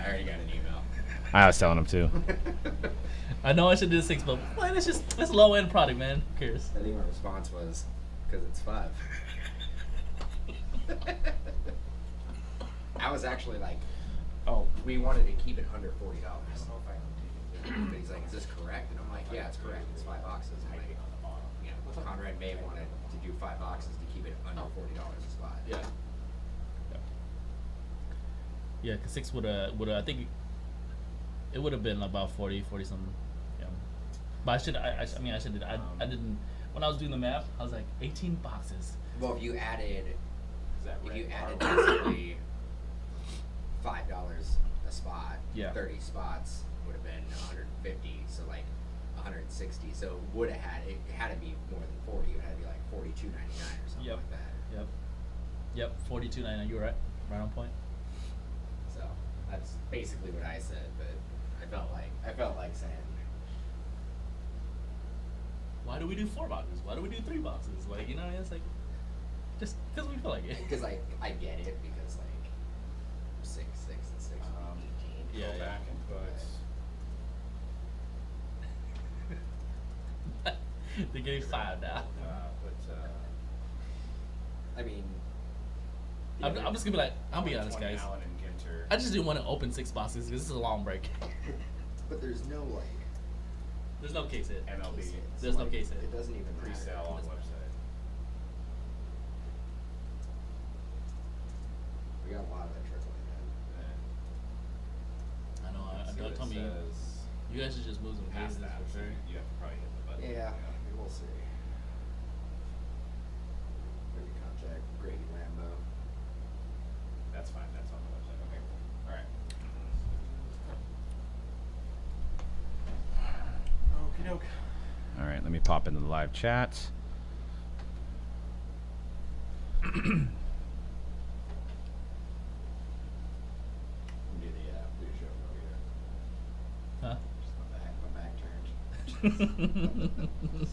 I already got an email. I was telling him too. I know I should do the 6, but man, it's low end product, man. Who cares? I think my response was, because it's 5. I was actually like, oh, we wanted to keep it under $40. But he's like, is this correct? And I'm like, yeah, it's correct. It's 5 boxes. I'm like, Conrad may have wanted to do 5 boxes to keep it under $40 a spot. Yeah. Yeah, because 6 would have, I think it would have been about 40 something. Yeah. But I didn't, when I was doing the math, I was like, 18 boxes. Well, if you added basically $5 a spot, Yeah. 30 spots would have been 150, so like 160. So it would have had, it had to be more than 40. It had to be like 42.99 or something Yep. like that. Yep. 42.99. You were right. Right on point. So that's basically what I said, but I felt like saying, Why do we do 4 boxes? Why do we do 3 boxes? Like, you know, it's like, just because we feel like it. because I get it, because like 6 and 6 Yeah, Go back and put. They're getting 5 now. I mean, I'm just gonna be like, I'll be honest, 20 guys. Allen and Ginter. I just didn't want to open 6 boxes because this is a long break. but there's no like There's no case hit. MLB. There's no case hit. It doesn't even matter. Pre-sale on website. We got a lot of that trickle in. I know. See Doug what told it me says. you guys should just move some Past cases that, for sure. you have to probably hit the button. Yeah, we'll see. Maybe contact Grady Lambo. That's fine. That's on the website. Okay, cool. All right. Okie doke. All right, let me pop into the live chat. Do the show over here. Huh? Just my back turned.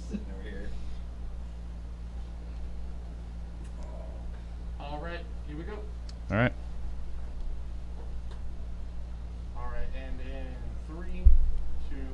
Sitting over here. All right, here we go. All right. All right, and in 3, 2, 1.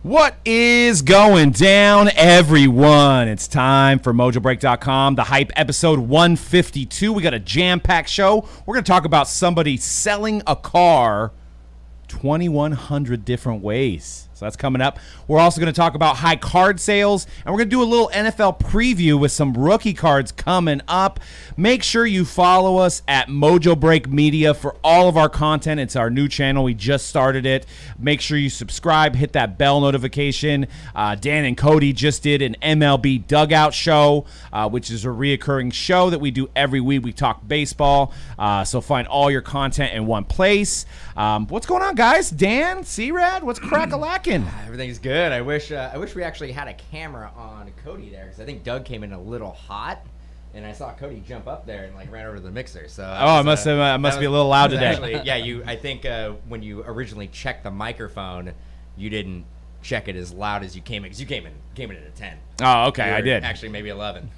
What is going down, everyone? It's time for Mojobreak.com, the hype episode 152. We got a jam-packed show. We're going to talk about somebody selling a car 2,100 different ways. So that's coming up. We're also going to talk about high card sales, and we're going to do a little NFL preview with some rookie cards coming up. Make sure you follow us at Mojobreak Media for all of our content. It's our new channel. We just started it. Make sure you subscribe, hit that bell notification. Dan and Cody just did an MLB Dugout show, which is a reoccurring show that we do every week. We talk baseball, so find all your content in one place. What's going on, guys? Dan, C-Rad, what's crack-a-lackin'? Everything's good. I wish we actually had a camera on Cody there, because I think Doug came in a little hot, and I saw Cody jump up there and like ran over to the mixer. So I must be a little loud today. Actually, yeah, I think when you originally checked the microphone, you didn't check it as loud as you came in, because you came in at a 10. Oh, okay, I did. Actually, maybe 11.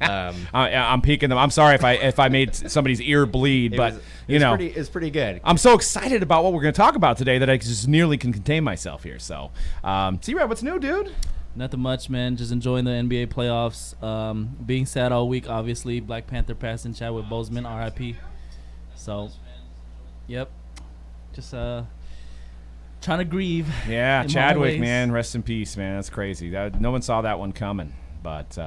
I'm peeking them. I'm sorry if I made somebody's ear bleed, but it's pretty good. I'm so excited about what we're going to talk about today that I just nearly can contain myself here. So, T-Rad, what's new, dude? Nothing much, man. Just enjoying the NBA playoffs. Being sad all week, obviously. Black Panther passing Chadwick Boseman, R.I.P. So, yep. Just trying to grieve. Yeah, in my Chadwick, ways. man, rest in peace, man. That's crazy. No one saw that one coming, but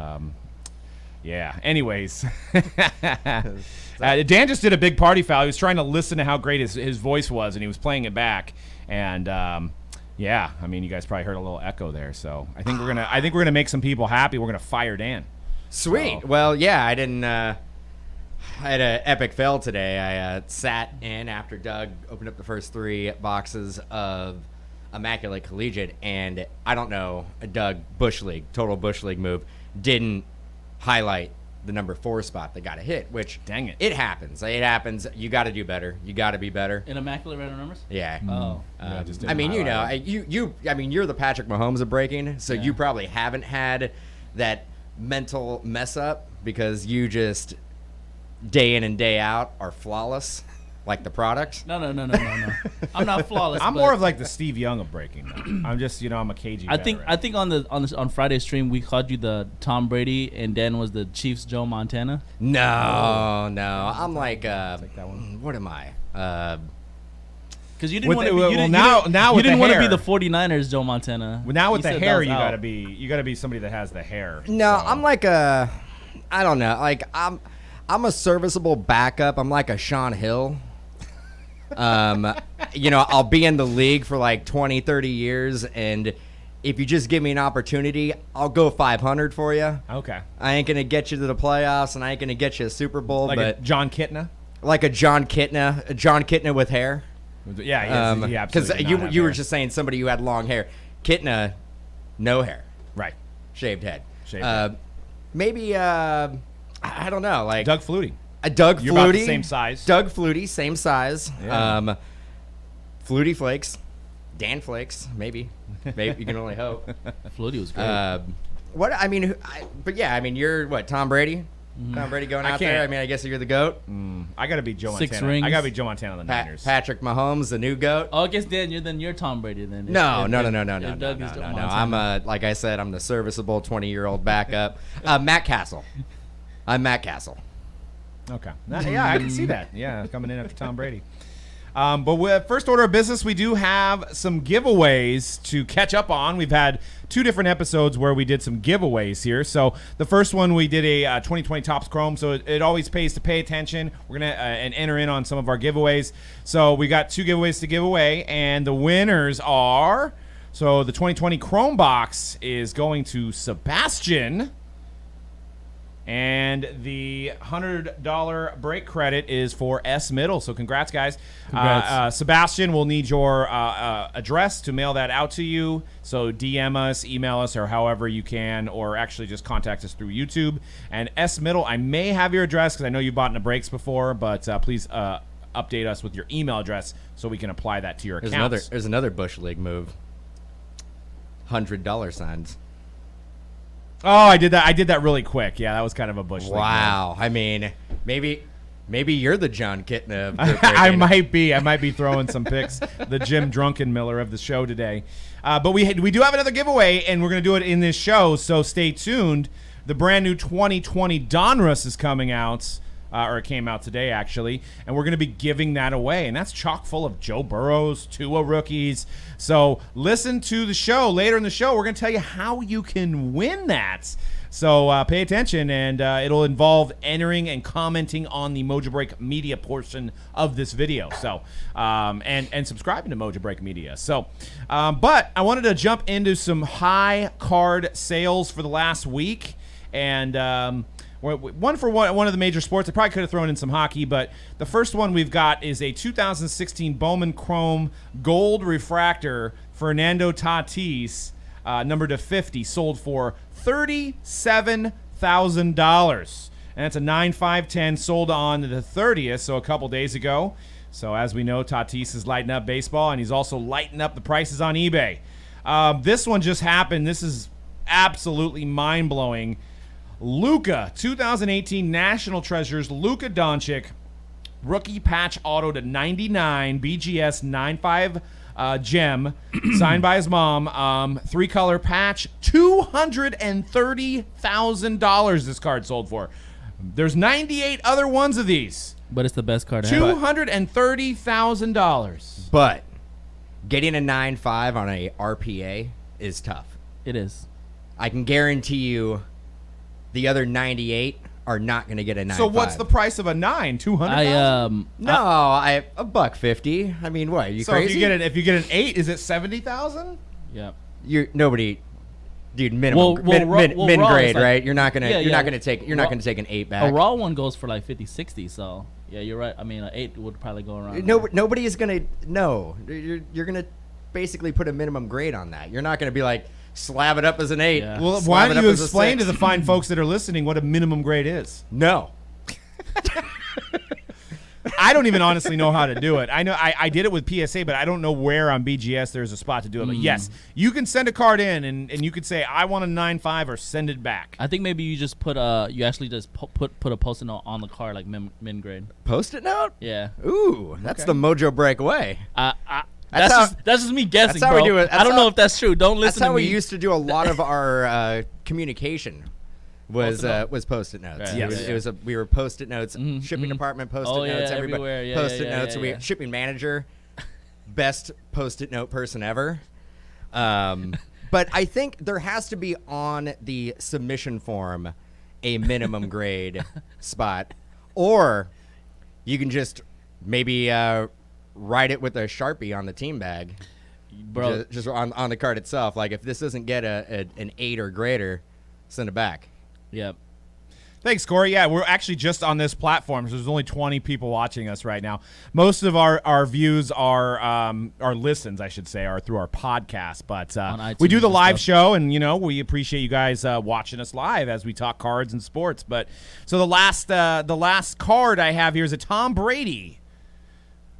yeah. Anyways, Dan just did a big party foul. He was trying to listen to how great his voice was, and he was playing it back. And yeah, I mean, you guys probably heard a little echo there. So I think we're gonna make some people happy. We're gonna fire Dan. Sweet. So. Well, yeah, I didn't. I had an epic fail today. I sat in after Doug opened up the first 3 boxes of Immaculate Collegiate, and I don't know, Doug, Bush League, total Bush League move, didn't highlight the number 4 spot that got a hit, which Dang it. It happens. It happens. You got to do better. You got to be better. In immaculate random numbers. Yeah. Oh, Yeah, just I mean, didn't highlight I mean, you're the Patrick Mahomes of breaking, so Yeah. you probably haven't had that mental mess up because you just day in and day out are flawless, like the product. no. I'm not flawless. I'm but more of like the Steve Young of breaking. Though. I'm just, I'm a cagey. I think veteran. on Friday's stream we called you the Tom Brady and Dan was the Chiefs Joe Montana. No. I'm like, Take that one. what am I? Because you didn't With want to the- be. well, You didn't, now- you didn't, now you with the didn't want to be hair. the 49ers Joe Montana. Well, now with You the said that hair, was you out. gotta be somebody that has the hair. No, so. I'm like I don't know. Like I'm a serviceable backup. I'm like a Sean Hill. I'll be in the league for like 20, 30 years, and if you just give me an opportunity, I'll go 500 for you. Okay. I ain't gonna get you to the playoffs, and I ain't gonna get you a Super Bowl, Like but a John Kitna. like a John Kitna with hair. Yeah, he Because absolutely did you not have you were hair. just saying somebody who had long hair. Kitna, no hair, right. shaved head. Shaved head. Maybe I don't know, like Doug Flutie. Doug You're Flutie, about the same size. Doug Flutie, same size. Yeah. Flutie Flakes, Dan Flakes, maybe. Maybe you can only hope. Flutie was great. What I mean, but yeah, I mean, you're what, Tom Brady? Tom Brady going I out there. can't. I mean, I guess you're the goat. I gotta be Joe 6 Montana. rings. I gotta be Joe Montana on the Niners. Patrick Mahomes, the new goat. Oh, I guess Dan, you're Tom Brady then. If- No, if- no, if- no, no, no, if no, no, Doug no, is Joe no, no. Montana. I'm like I said, I'm the serviceable 20-year-old backup. Matt Castle. I'm Matt Castle. Okay. Yeah, I can see that. Yeah, coming in after Tom Brady. But with first order of business, we do have some giveaways to catch up on. We've had 2 different episodes where we did some giveaways here. So the first one, we did a 2020 Topps Chrome. So it always pays to pay attention. We're going to and enter in on some of our giveaways. So we got 2 giveaways to give away. And the winners are, so the 2020 Chrome box is going to Sebastian. And the $100 break credit is for S Middle. So congrats, guys. Congrats. Sebastian, will need your address to mail that out to you. So DM us, email us, or however you can, or actually just contact us through YouTube. And S Middle, I may have your address because I know you bought in the breaks before, but please update us with your email address so we can apply that to your account. There's another Bush League move. $100 signs. Oh, I did that really quick. Yeah, that was kind of a Bush League move. Wow. I mean, maybe you're the John Kitna of group I breaking. might be throwing some picks. The Jim Drunkenmiller of the show today. But we do have another giveaway, and we're going to do it in this show, so stay tuned. The brand new 2020 Donruss is coming out, or it came out today, actually, and we're going to be giving that away, and that's chock full of Joe Burrows, Tua rookies. So listen to the show. Later in the show, we're going to tell you how you can win that. So pay attention, and it'll involve entering and commenting on the Mojobreak Media portion of this video. So and subscribing to Mojobreak Media. So, but I wanted to jump into some high card sales for the last week, and one of the major sports. I probably could have thrown in some hockey, but the first one we've got is a 2016 Bowman Chrome Gold Refractor Fernando Tatis, numbered to 50, sold for $37,000. And it's a 9/5/10, sold on the 30th, so a couple days ago. So as we know, Tatis is lighting up baseball, and he's also lighting up the prices on eBay. This one just happened. This is absolutely mind-blowing. Luka, 2018 National Treasures, Luka Doncic, rookie patch auto to 99, BGS 95 gem, signed by his mom, 3-color patch, $230,000 this card sold for. There's 98 other ones of these. But it's the best card ever. $230,000. But getting a 9.5 on a RPA is tough. It is. I can guarantee you the other 98 are not going to get a 9.5. So what's the price of a 9? $200,000? No, $150. I mean, what? Are you So crazy? if you get an 8, is it 70,000? Yep. You're nobody, dude. Minimum, Well, min raw grade, is like- right? You're not gonna, Yeah, you're yeah. not gonna take, you're not Raw- gonna take an 8 A back. raw one goes for like 50, 60. So yeah, you're right. I mean, an 8 would probably go around. Nobody is gonna. No, you're gonna basically put a minimum grade on that. You're not gonna be like, slab it up as an 8. Yeah. Well, slab why it don't up you as a explain to 6. the fine folks that are listening what a minimum grade is? No. I don't even honestly know how to do it. I know I did it with PSA, but I don't know where on BGS there's a spot to do it. But yes, you can send a card in, and you could say, I want a 9.5 or send it back. I think maybe you just put you actually just put a post-it note on the card like min grade. Post-it note? Yeah. Ooh, that's the Mojobreak way. That's just me guessing, that's how bro. we do it. I don't know if that's true. Don't listen That's how to me. we used to do a lot of our communication. Was post-it notes. Right. Yes. It was we were post-it notes. Shipping department post-it Oh, yeah, notes. everywhere. Yeah, post-it yeah, notes. yeah, We yeah. shipping manager, best post-it note person ever. But I think there has to be on the submission form a minimum grade spot, or you can just maybe write it with a Sharpie on the team bag, Bro, just on the card itself. Like if this doesn't get an 8 or greater, send it back. yep. Thanks, Corey. Yeah, we're actually just on this platform, so there's only 20 people watching us right now. Most of our views are listens, I should say, are through our podcast. But On we do iTunes the and live stuff. show, and we appreciate you guys watching us live as we talk cards and sports. But so the last card I have here is a Tom Brady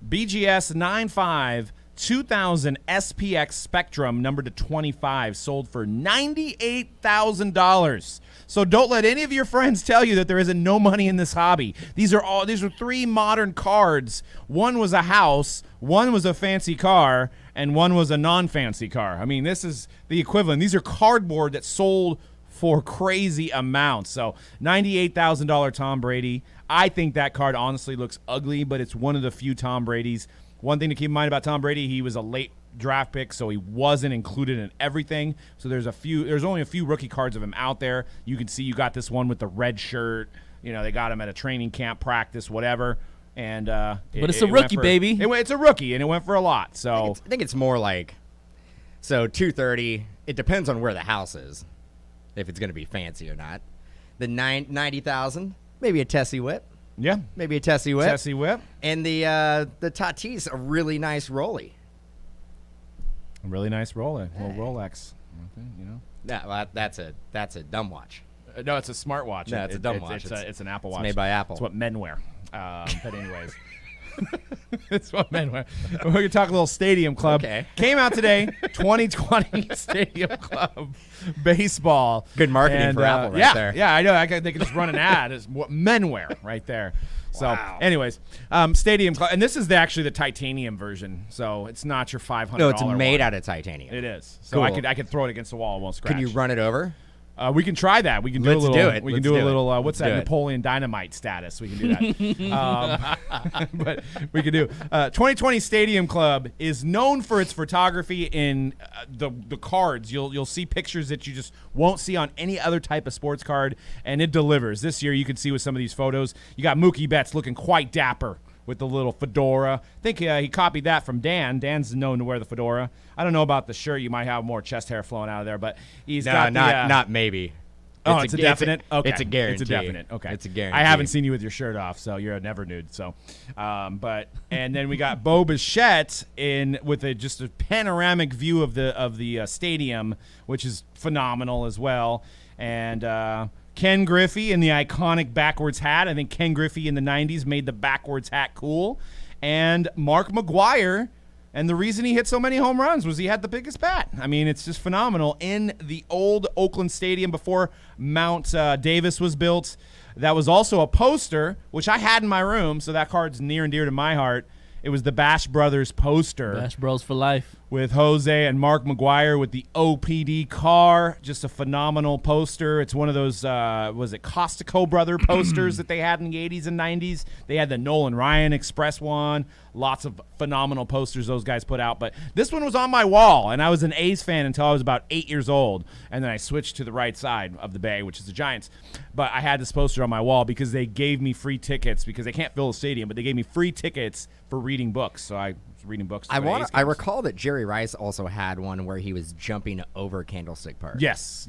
BGS 9.5 2000 SPX Spectrum number to 25, sold for $98,000. So don't let any of your friends tell you that there isn't no money in this hobby. These are 3 modern cards. One was a house, one was a fancy car, and one was a non-fancy car. I mean, this is the equivalent. These are cardboard that sold for crazy amounts. So $98,000 Tom Brady. I think that card honestly looks ugly, but it's one of the few Tom Bradys. One thing to keep in mind about Tom Brady, he was a late draft pick, so he wasn't included in everything. So there's only a few rookie cards of him out there. You can see you got this one with the red shirt. They got him at a training camp, practice, whatever. And But it's a rookie, baby. It's a rookie, and it went for a lot. So I think it's more like, so 230. It depends on where the house is, if it's going to be fancy or not. The 90,000, maybe a Tessie whip. yeah, Maybe a Tessie whip. Tessie whip, And the Tatis, a really nice rolly. a really nice Rolex, little Rolex. Well, that's a dumb watch. No, it's a smartwatch. No, it's a dumb watch. It's an Apple It's Watch. made by Apple. It's what men wear. But anyways, it's what men wear. We're gonna talk a little Stadium Club. Okay. Came out today, 2020 Stadium Club baseball. Good marketing And, for Apple right yeah, there. Yeah, I know. They could just run an ad as what men wear right there. So, Wow. anyways, Stadium Club, and this is actually the titanium version. So it's not your $500. No, it's made one. out of titanium. It is. So I Cool. could throw it against the wall. It won't scratch. Can you run it over? We can try that. We can do Let's a little. do it. We can Let's do a do it. little. What's Let's that do it. Napoleon Dynamite status? We can do that. But we can do. 2020 Stadium Club is known for its photography in the cards. You'll see pictures that you just won't see on any other type of sports card, and it delivers. This year, you can see with some of these photos, you got Mookie Betts looking quite dapper with the little fedora. I think he copied that from Dan. Dan's known to wear the fedora. I don't know about the shirt. You might have more chest hair flowing out of there, but he's got not maybe. Oh, it's a definite? Okay. It's a guarantee. It's a definite. Okay. It's a guarantee. I haven't seen you with your shirt off, so you're a never nude. So, and then we got Bo Bichette with just a panoramic view of the stadium, which is phenomenal as well. And Ken Griffey in the iconic backwards hat. I think Ken Griffey in the 90s made the backwards hat cool. And Mark McGwire. And the reason he hit so many home runs was he had the biggest bat. I mean, it's just phenomenal. In the old Oakland Stadium before Mount Davis was built, that was also a poster, which I had in my room, so that card's near and dear to my heart. It was the Bash Brothers poster. Bash Bros for life. With Jose and Mark McGwire with the OPD car. Just a phenomenal poster. It's one of those, was it Costico brother posters that they had in the 80s and 90s? They had the Nolan Ryan Express one. Lots of phenomenal posters those guys put out. But this one was on my wall, and I was an A's fan until I was about 8 years old. And then I switched to the right side of the Bay, which is the Giants. But I had this poster on my wall because they gave me free tickets because they can't fill a stadium, but they gave me free tickets for reading books. So I was reading books. to go to A's I games. recall that Jerry Rice also had one where he was jumping over Candlestick Park. Yes.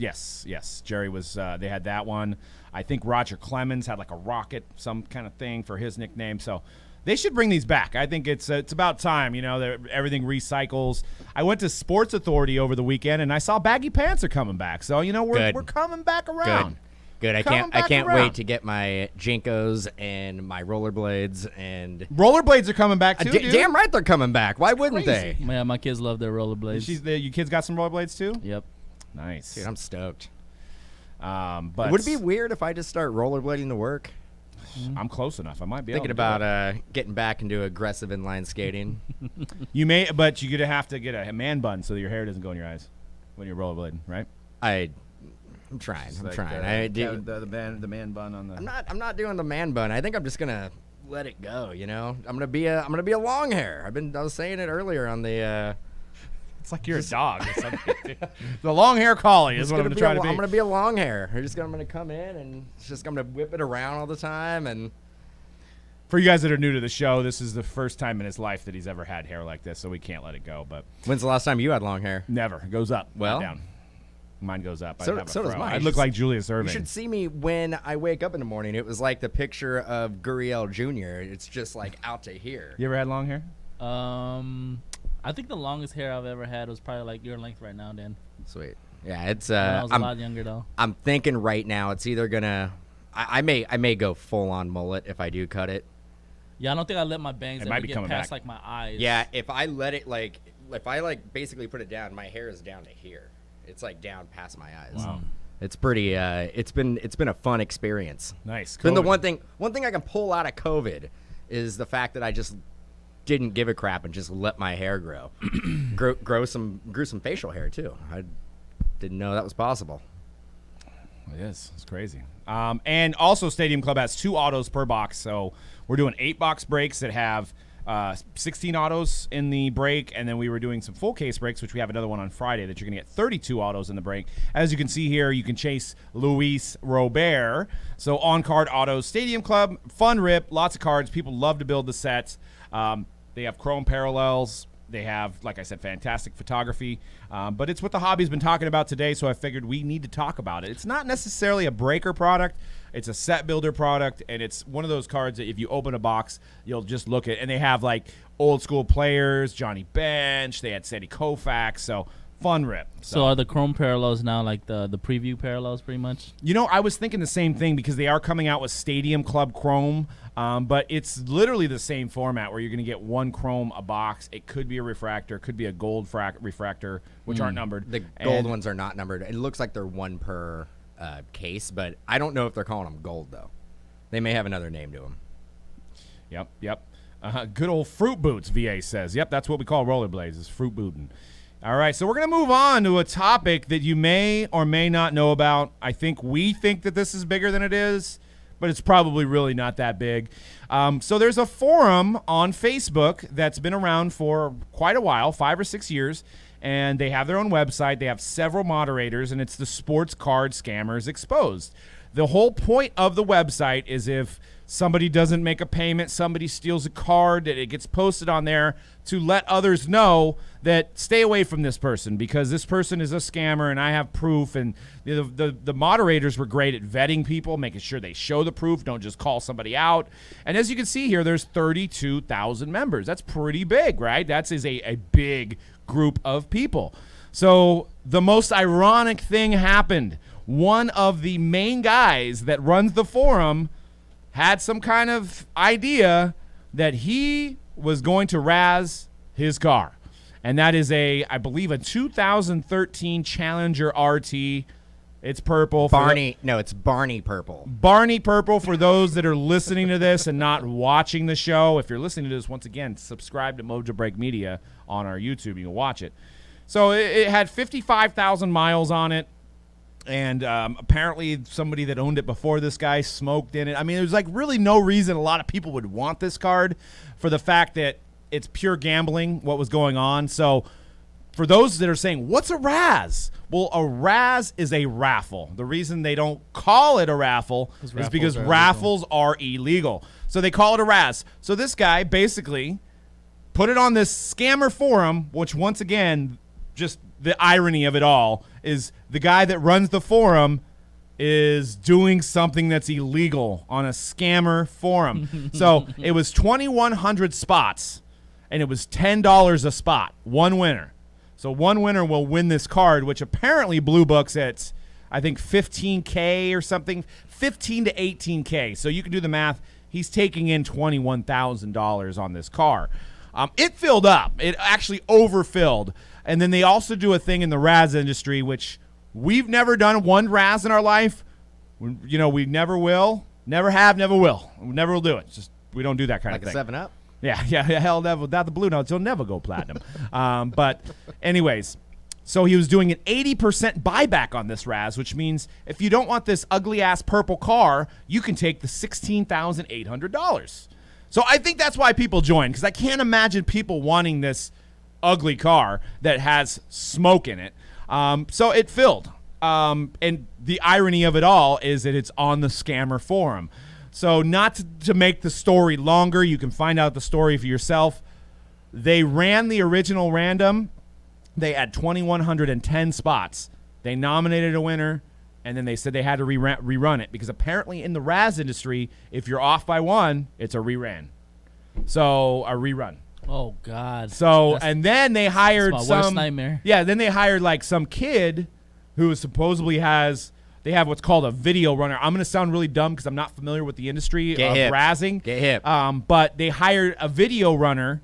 Jerry was. They had that one. I think Roger Clemens had like a rocket, some kind of thing for his nickname. So They should bring these back. I think it's about time, that everything recycles. I went to Sports Authority over the weekend, and I saw baggy pants are coming back. So, we're coming back around. Good. I can't wait to get my Jinkos and my rollerblades and rollerblades are coming back too. Dude. Damn right they're coming back. Why wouldn't Crazy. they? Yeah, my kids love their rollerblades. You kids got some rollerblades too? Yep. Nice. Dude, I'm stoked. But would it be weird if I just start rollerblading to work? I'm close enough. I might be thinking about getting back into aggressive inline skating. You may, but you're gonna have to get a man bun so that your hair doesn't go in your eyes when you're rollerblading, right? I'm trying. I'm like trying. The man bun on the. I'm not doing the man bun. I think I'm just gonna let it go. I'm gonna be a long hair. I was saying it earlier on the. It's like you're a dog or something. The long hair collie is what I'm trying to be. I'm gonna be a long hair. I'm gonna come in and I'm gonna whip it around all the time. And for you guys that are new to the show, this is the first time in his life that he's ever had hair like this, so we can't let it go. But when's the last time you had long hair? Never. It goes up. Well, not down. Mine goes up. So does mine. I look like Julius Erving. You should see me when I wake up in the morning. It was like the picture of Gurriel Jr. It's just like out to here. You ever had long hair? I think the longest hair I've ever had was probably like your length right now, Dan. Sweet. Yeah, it's. When I was a lot younger though. I'm thinking right now it's either gonna. I may go full on mullet if I do cut it. Yeah, I don't think I let my bangs ever get past like my eyes. Yeah, if I let it basically put it down, my hair is down to here. It's like down past my eyes. Wow. It's pretty. It's been a fun experience. Nice. Then the one thing I can pull out of COVID is the fact that I just didn't give a crap and just let my hair grow, grew some facial hair too. I didn't know that was possible. It is. It's crazy. And also, Stadium Club has 2 autos per box, so we're doing 8-box breaks that have 16 autos in the break, and then we were doing some full case breaks, which we have another one on Friday that you're going to get 32 autos in the break. As you can see here, you can chase Luis Robert. So on-card autos, Stadium Club, fun rip, lots of cards. People love to build the sets. They have chrome parallels. They have, like I said, fantastic photography. But it's what the hobby's been talking about today, so I figured we need to talk about it. It's not necessarily a breaker product. It's a set builder product, and it's one of those cards that if you open a box, you'll just look at. And they have, like, old school players, Johnny Bench. They had Sandy Koufax, so fun rip. So are the chrome parallels now like the preview parallels pretty much? I was thinking the same thing because they are coming out with Stadium Club Chrome, but it's literally the same format where you're going to get 1 chrome a box. It could be a refractor, could be a gold refractor, which aren't numbered. The gold ones are not numbered. It looks like they're 1 per case, but I don't know if they're calling them gold, though. They may have another name to them. Yep. Good old fruit boots, VA says. Yep, that's what we call rollerblades, is fruit booting. All right, so we're going to move on to a topic that you may or may not know about. We think that this is bigger than it is, but it's probably really not that big. So there's a forum on Facebook that's been around for quite a while, 5 or 6 years, and they have their own website. They have several moderators, and it's the Sports Card Scammers Exposed. The whole point of the website is if somebody doesn't make a payment, somebody steals a card, that it gets posted on there to let others know that stay away from this person because this person is a scammer and I have proof. And the moderators were great at vetting people, making sure they show the proof, don't just call somebody out. And as you can see here, there's 32,000 members. That's pretty big, right? That's a big group of people. So the most ironic thing happened. One of the main guys that runs the forum had some kind of idea that he was going to razz his car. And that is I believe a 2013 Challenger RT. It's purple. It's Barney purple. Barney purple for those that are listening to this and not watching the show. If you're listening to this, once again, subscribe to Mojobreak Media on our YouTube. You can watch it. So it had 55,000 miles on it. And apparently somebody that owned it before this guy smoked in it. I mean, there's like really no reason a lot of people would want this card for the fact that it's pure gambling, what was going on. So for those that are saying, what's a Razz? Well, a Razz is a raffle. The reason they don't call it a raffle is because raffles are illegal. So they call it a Razz. So this guy basically put it on this scammer forum, which once again, just the irony of it all is the guy that runs the forum is doing something that's illegal on a scammer forum. So it was 2,100 spots, and it was $10 a spot. One winner. So one winner will win this card, which apparently Blue Book's at, I think, 15K or something, 15 to 18K. So you can do the math. He's taking in $21,000 on this car. It filled up. It actually overfilled. And then they also do a thing in the Razz industry, which we've never done one Razz in our life. We never will, never have, never will. We never will do it. It's just we don't do that kind Like of thing. a 7-Up? Yeah, hell, never. Without the blue notes, he'll never go platinum. But anyways, so he was doing an 80% buyback on this Razz, which means if you don't want this ugly-ass purple car, you can take the $16,800. So I think that's why people join, because I can't imagine people wanting this ugly car that has smoke in it. So it filled. And the irony of it all is that it's on the scammer forum. So not to make the story longer, you can find out the story for yourself. They ran the original random. They had 2,110 spots. They nominated a winner, and then they said they had to rerun it because apparently in the Razz industry, if you're off by one, it's a rerun. So a rerun. Oh God. So and then they hired that's my worst some nightmare. Yeah, then they hired like some kid who supposedly they have what's called a video runner. I'm going to sound really dumb because I'm not familiar with the industry Get of hip. razzing. Get hip. But they hired a video runner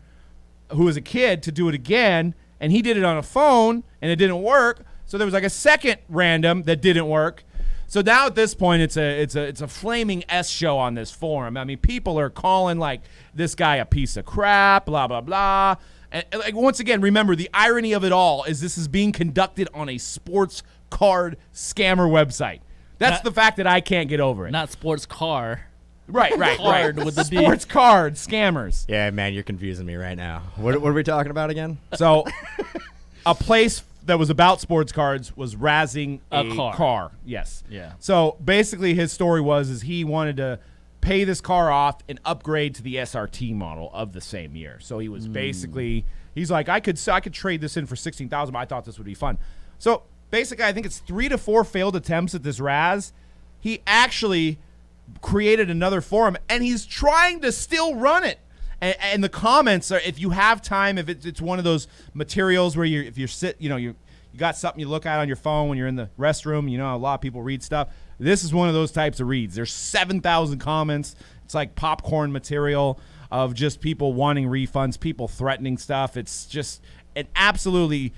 who was a kid to do it again, and he did it on a phone, and it didn't work. So there was like a second random that didn't work. So now at this point, it's a flaming S show on this forum. I mean, people are calling like this guy a piece of crap, blah blah blah. And like once again, remember the irony of it all is this is being conducted on a sports card scammer website. That's the fact that I can't get over it. Not sports car. Right. Card with the D. Sports card scammers. Yeah, man, you're confusing me right now. What are we talking about again? So, a place that was about sports cards was razzing A car. Yes. Yeah. So basically, his story was he wanted to pay this car off and upgrade to the SRT model of the same year. So he was he's like, I could trade this in for $16,000, but I thought this would be fun. So basically, I think it's 3 to 4 failed attempts at this Razz. He actually created another forum, and he's trying to still run it. And the comments are, if you have time, if it's one of those materials where you got something you look at on your phone when you're in the restroom, a lot of people read stuff. This is one of those types of reads. There's 7,000 comments. It's like popcorn material of just people wanting refunds, people threatening stuff. It's just an absolutely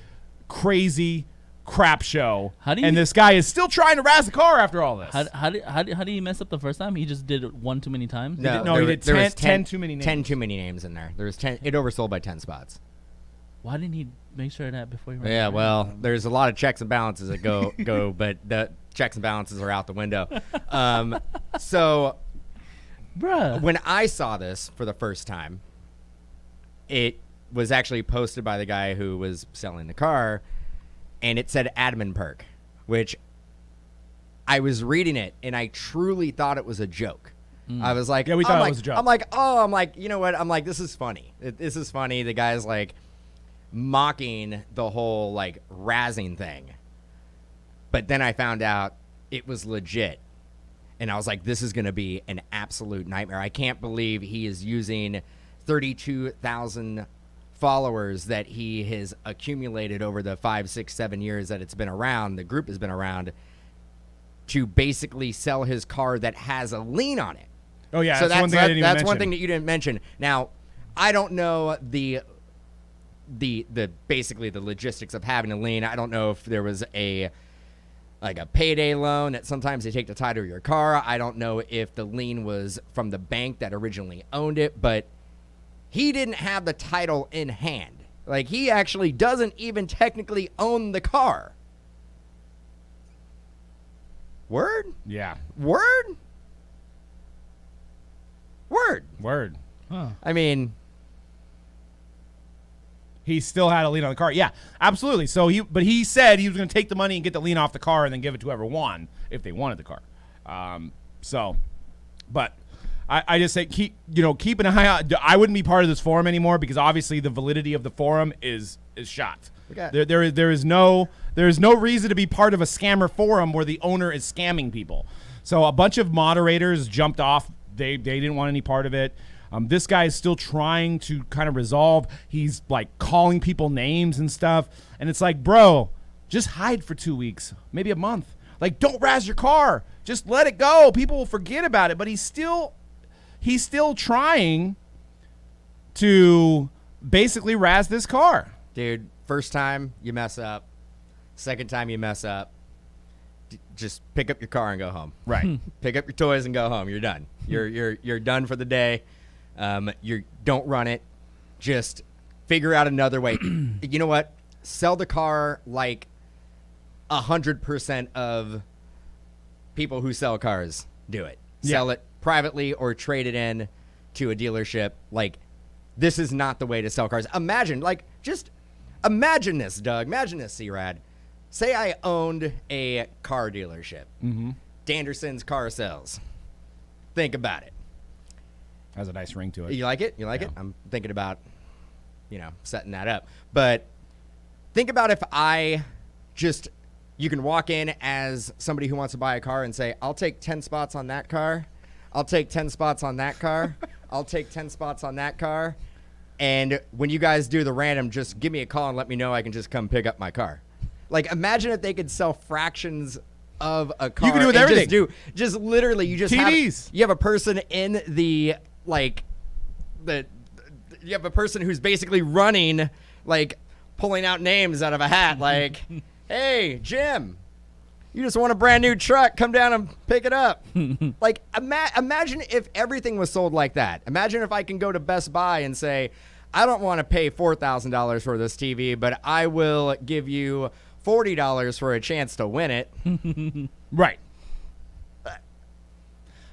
crazy crap show. And this guy is still trying to razz the car after all this. How did he mess up the first time? He just did it one too many times? He did 10 too many names. 10 too many names in there. There was 10. It oversold by 10 spots. Why didn't he make sure of that before he ran? Yeah, well, there's a lot of checks and balances that go, but the checks and balances are out the window. So, bruh, when I saw this for the first time, it was actually posted by the guy who was selling the car, and it said admin perk, which I was reading it, and I truly thought it was a joke. I was like, yeah, we thought it was a joke. I'm like, you know what? I'm like, this is funny. This is funny. The guy's like mocking the whole like razzing thing. But then I found out it was legit. And I was like, this is going to be an absolute nightmare. I can't believe he is using 32,000 followers that he has accumulated over the 5, 6, 7 years that it's been around, the group has been around, to basically sell his car that has a lien on it. Oh yeah, So that's one thing I didn't even that's mention. one thing that you didn't mention. Now, I don't know the basically the logistics of having a lien. I don't know if there was a payday loan that sometimes they take the title of your car. I don't know if the lien was from the bank that originally owned it, but he didn't have the title in hand. Like, he actually doesn't even technically own the car. Word? Yeah. Word? Word. Huh. I mean, He still had a lien on the car. Yeah, absolutely. So he said he was going to take the money and get the lien off the car and then give it to whoever won if they wanted the car. But I just say keep an eye out. I wouldn't be part of this forum anymore because obviously the validity of the forum is shot. There is no reason to be part of a scammer forum where the owner is scamming people. So a bunch of moderators jumped off. They didn't want any part of it. This guy is still trying to kind of resolve. He's like calling people names and stuff. And it's like, bro, just hide for 2 weeks, maybe a month. Like, don't razz your car. Just let it go. People will forget about it. But he's still trying to basically razz this car. Dude, first time you mess up, second time you mess up, just pick up your car and go home. Right. Pick up your toys and go home. You're done. You're done for the day. Don't run it. Just figure out another way. You know what? Sell the car like 100% of people who sell cars do it. Sell it privately or trade it in to a dealership. Like, this is not the way to sell cars. Imagine this, Doug. Imagine this, C-Rad. Say I owned a car dealership. Mm-hmm. Danderson's Car Sales. Think about it. Has a nice ring to it. You like it? You like it? I'm thinking about, setting that up. But think about if you can walk in as somebody who wants to buy a car and say, I'll take 10 spots on that car. I'll take 10 spots on that car. I'll take 10 spots on that car. And when you guys do the random, just give me a call and let me know I can just come pick up my car. Like, imagine if they could sell fractions of a car. You can do it with everything. Just literally, you just TVs. You have a person in you have a person who's basically running, like, pulling out names out of a hat, like, hey, Jim, you just want a brand new truck, come down and pick it up. Like, imagine if everything was sold like that. Imagine if I can go to Best Buy and say, I don't want to pay $4,000 for this TV, but I will give you $40 for a chance to win it. Right.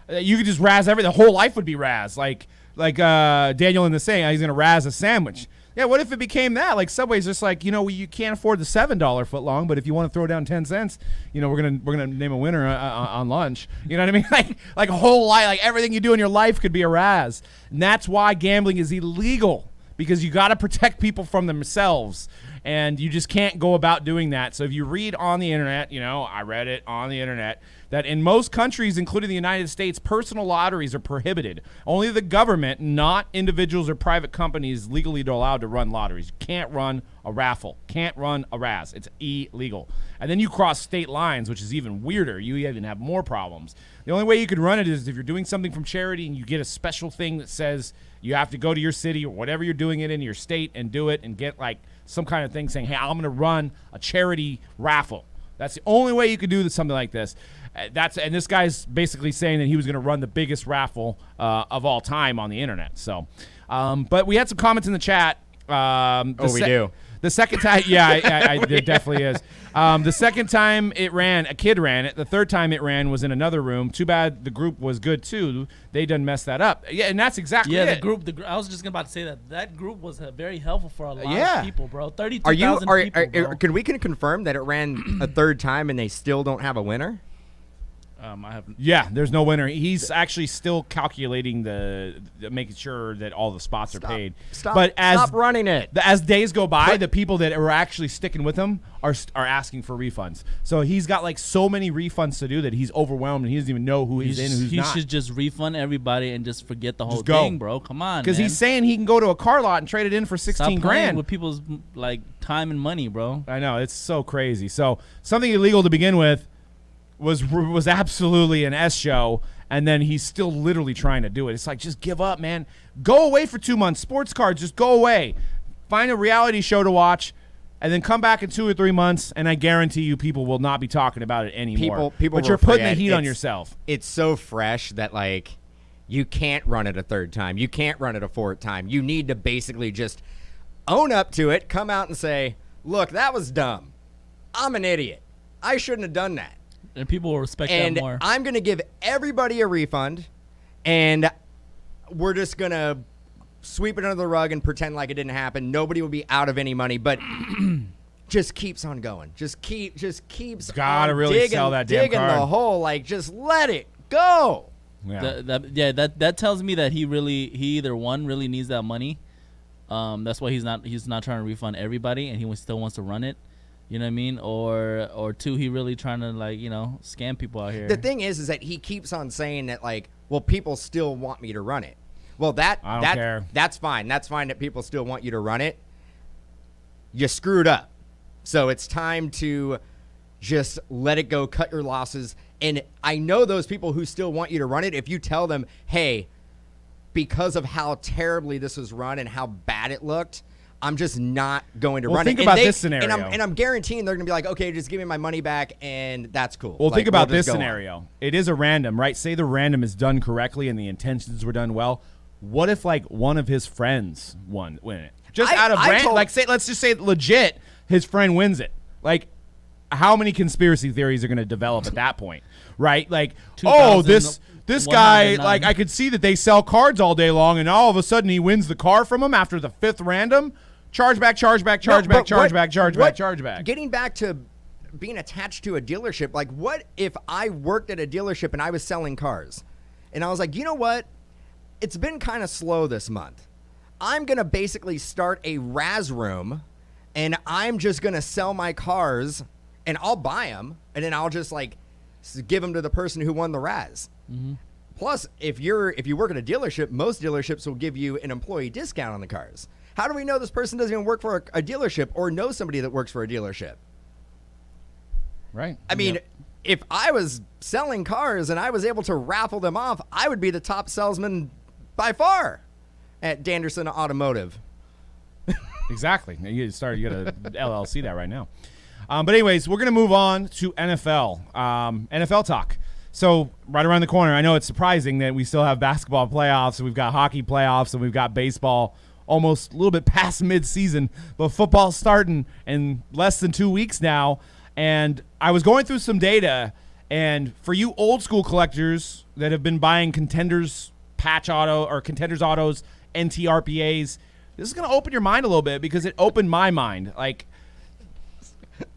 You could just razz everything. The whole life would be razz. Like Daniel in the saying, he's going to razz a sandwich. Yeah, what if it became that? Like, Subway's just like, you can't afford the $7 foot long, but if you want to throw down 10 cents, we're gonna name a winner on lunch. You know what I mean? Like a whole life, like everything you do in your life could be a razz. And that's why gambling is illegal, because you got to protect people from themselves. And you just can't go about doing that. So if you read on the internet, I read it on the internet, that in most countries, including the United States, personal lotteries are prohibited. Only the government, not individuals or private companies, legally are allowed to run lotteries. You can't run a raffle. Can't run a razz. It's illegal. And then you cross state lines, which is even weirder. You even have more problems. The only way you could run it is if you're doing something from charity and you get a special thing that says you have to go to your city or whatever you're doing it in your state and do it and get like some kind of thing saying, hey, I'm going to run a charity raffle. That's the only way you could do something like this. And this guy's basically saying that he was going to run the biggest raffle of all time on the internet. So, but we had some comments in the chat. We do. The second time, yeah, there definitely is. The second time it ran, a kid ran it. The third time it ran was in another room. Too bad the group was good too. They done messed that up. Yeah, and that's exactly it. The group. I was just about to say that group was very helpful for a lot of people, bro. 32,000 people, bro. Can we confirm that it ran a third time and they still don't have a winner? I haven't. Yeah, there's no winner. He's actually still calculating making sure that all the spots are paid. Stop running it. As days go by, the people that are actually sticking with him are asking for refunds. So he's got like so many refunds to do that he's overwhelmed and he doesn't even know who he's in and who's not. He should just refund everybody and just forget the whole thing, bro. Come on, because he's saying he can go to a car lot and trade it in for 16 grand with people's like time and money, bro. I know, it's so crazy. So something illegal to begin with was absolutely an S show, and then he's still literally trying to do it. It's like, just give up, man. Go away for 2 months. Sports cards, just go away. Find a reality show to watch, and then come back in 2 or 3 months, and I guarantee you people will not be talking about it anymore. People but you're putting the heat on yourself. It's so fresh that, like, you can't run it a third time. You can't run it a fourth time. You need to basically just own up to it, come out and say, look, that was dumb. I'm an idiot. I shouldn't have done that. And people will respect that more. And I'm going to give everybody a refund, and we're just going to sweep it under the rug and pretend like it didn't happen. Nobody will be out of any money, but just keeps on going. Just keeps gotta on really digging, sell that damn digging card. the hole. Like, just let it go. Yeah. That tells me that he either one really needs that money, That's why he's not trying to refund everybody, and he still wants to run it. You know what I mean? Or two, he really trying to scam people out here. The thing is that he keeps on saying that well, people still want me to run it. Well, I don't care. That's fine. That's fine that people still want you to run it. You screwed up. So it's time to just let it go, cut your losses. And I know those people who still want you to run it, if you tell them, hey, because of how terribly this was run and how bad it looked, I'm just not going to run think it. about this scenario. And I'm guaranteeing they're going to be like, okay, just give me my money back, and that's cool. Well, Like, think about we'll this just go on. scenario. It is a random, right? Say the random is done correctly and the intentions were done well. What if one of his friends win it? Just out of let's just say legit, his friend wins it. How many conspiracy theories are going to develop at that point, right? This guy, I could see that they sell cards all day long, and all of a sudden he wins the car from him after the fifth random. Charge back. Getting back to being attached to a dealership, what if I worked at a dealership and I was selling cars, and I was like, you know what? It's been kind of slow this month. I'm going to basically start a Razz room, and I'm just going to sell my cars, and I'll buy them, and then I'll just give them to the person who won the Razz. Mm-hmm. Plus, if you work at a dealership, most dealerships will give you an employee discount on the cars. How do we know this person doesn't even work for a dealership or know somebody that works for a dealership? Right. I mean, if I was selling cars and I was able to raffle them off, I would be the top salesman by far at Danderson Automotive. Exactly. You got to LLC that right now. But anyways, we're going to move on to NFL. NFL talk. So right around the corner, I know it's surprising that we still have basketball playoffs, and we've got hockey playoffs, and we've got baseball almost a little bit past mid-season, but football's starting in less than 2 weeks now. And I was going through some data, and for you old school collectors that have been buying Contenders patch auto or Contenders autos, NTRPAs, this is going to open your mind a little bit, because it opened my mind.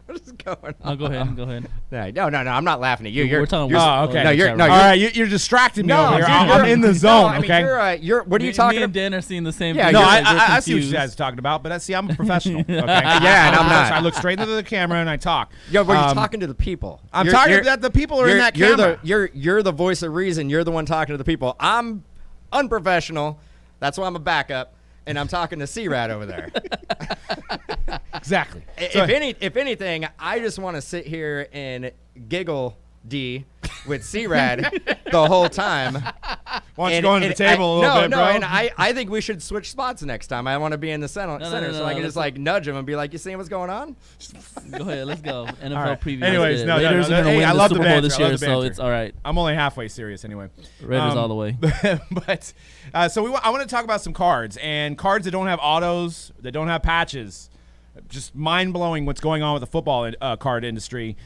What is going on? Oh, go ahead. No, I'm not laughing at you. We're talking Oh, okay. No, you're. All right, you're distracting me over here. I'm in the zone, okay? You're. What are you talking Me about? and Dan are seeing the same Yeah, thing. No, You're I see what you confused. guys are talking about, but I'm a professional. Okay? Yeah, and I'm not. I look straight into the camera and I talk. Yo, but you're talking to the people. I'm You're- talking you're- that the people are in that you're camera. You're the voice of reason. You're the one talking to the people. I'm unprofessional. That's why I'm a backup, and I'm talking to C-Rad over there. Exactly. So- If anything, I just want to sit here and giggle D with C-Rad the whole time. Why don't you go into the table a little bit, bro? And I think we should switch spots next time. I want to be in the center, so I can just nudge him and be like, "You seeing what's going on?" Go ahead, let's go. NFL right. preview. Anyways, no, Raiders are going to hey, win I the love the Super Bowl banter, this I love year, the so banter. it's all right. I'm only halfway serious anyway. Raiders all the way. But so I want to talk about some cards, and cards that don't have autos, that don't have patches. Just mind-blowing what's going on with the football card industry.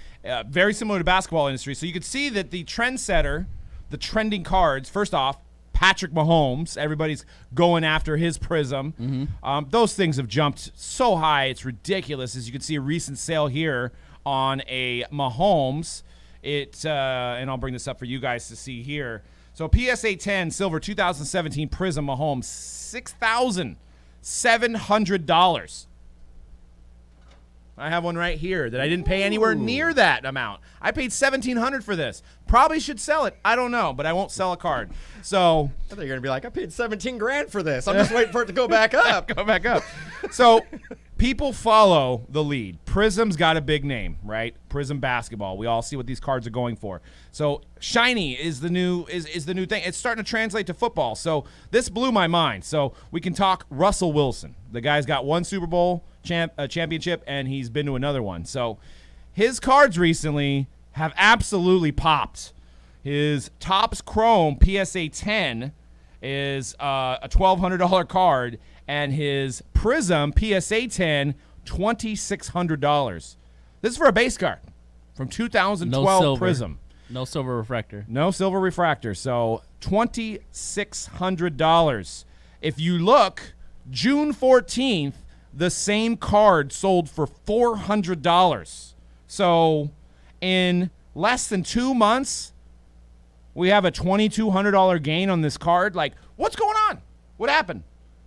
Very similar to basketball industry. So you could see that the trendsetter, the trending cards, first off, Patrick Mahomes. Everybody's going after his prism. Mm-hmm. Those things have jumped so high, it's ridiculous. As you can see, a recent sale here on a Mahomes. And I'll bring this up for you guys to see here. So PSA 10 silver 2017 Prism Mahomes, $6,700. I have one right here that I didn't pay anywhere near that amount. I paid $1,700 for this. Probably should sell it. I don't know, but I won't sell a card. So I thought you were gonna be like, I paid $17,000 for this. I'm just waiting for it to go back up. go back up. So people follow the lead. Prism's got a big name, right? Prism basketball. We all see what these cards are going for. So shiny is the new thing. It's starting to translate to football. So this blew my mind. So we can talk Russell Wilson. The guy's got one Super Bowl championship, and he's been to another one. So his cards recently have absolutely popped. His Topps Chrome PSA 10 is a $1,200 card, and his Prism PSA 10, $2,600. This is for a base card from 2012 No silver. Prism. No silver refractor. No silver refractor. So $2,600. If you look, June 14th, the same card sold for $400. So in less than 2 months, we have a $2,200 gain on this card. Like, what's going on? What happened?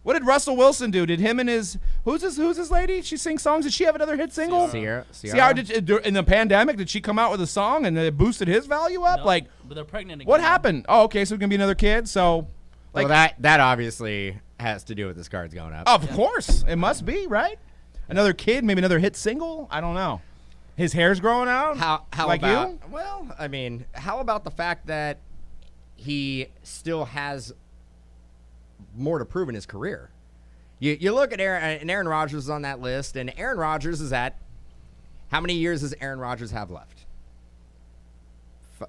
What did Russell Wilson do? Did him and his who's this lady? She sings songs. Did she have another hit single? Ciara. In the pandemic, did she come out with a song and it boosted his value up? No, Like, but they're pregnant again. what happened? Oh, okay, so it's gonna be another kid. So, like, Well, that obviously has to do with his cards going up. of course, it must be right. Another kid, maybe another hit single. I don't know. His hair's growing out. How like about? you? Well, I mean, how about the fact that he still has more to prove in his career? You look at Aaron Rodgers is on that list, and Aaron Rodgers is at how many years does Aaron Rodgers have left?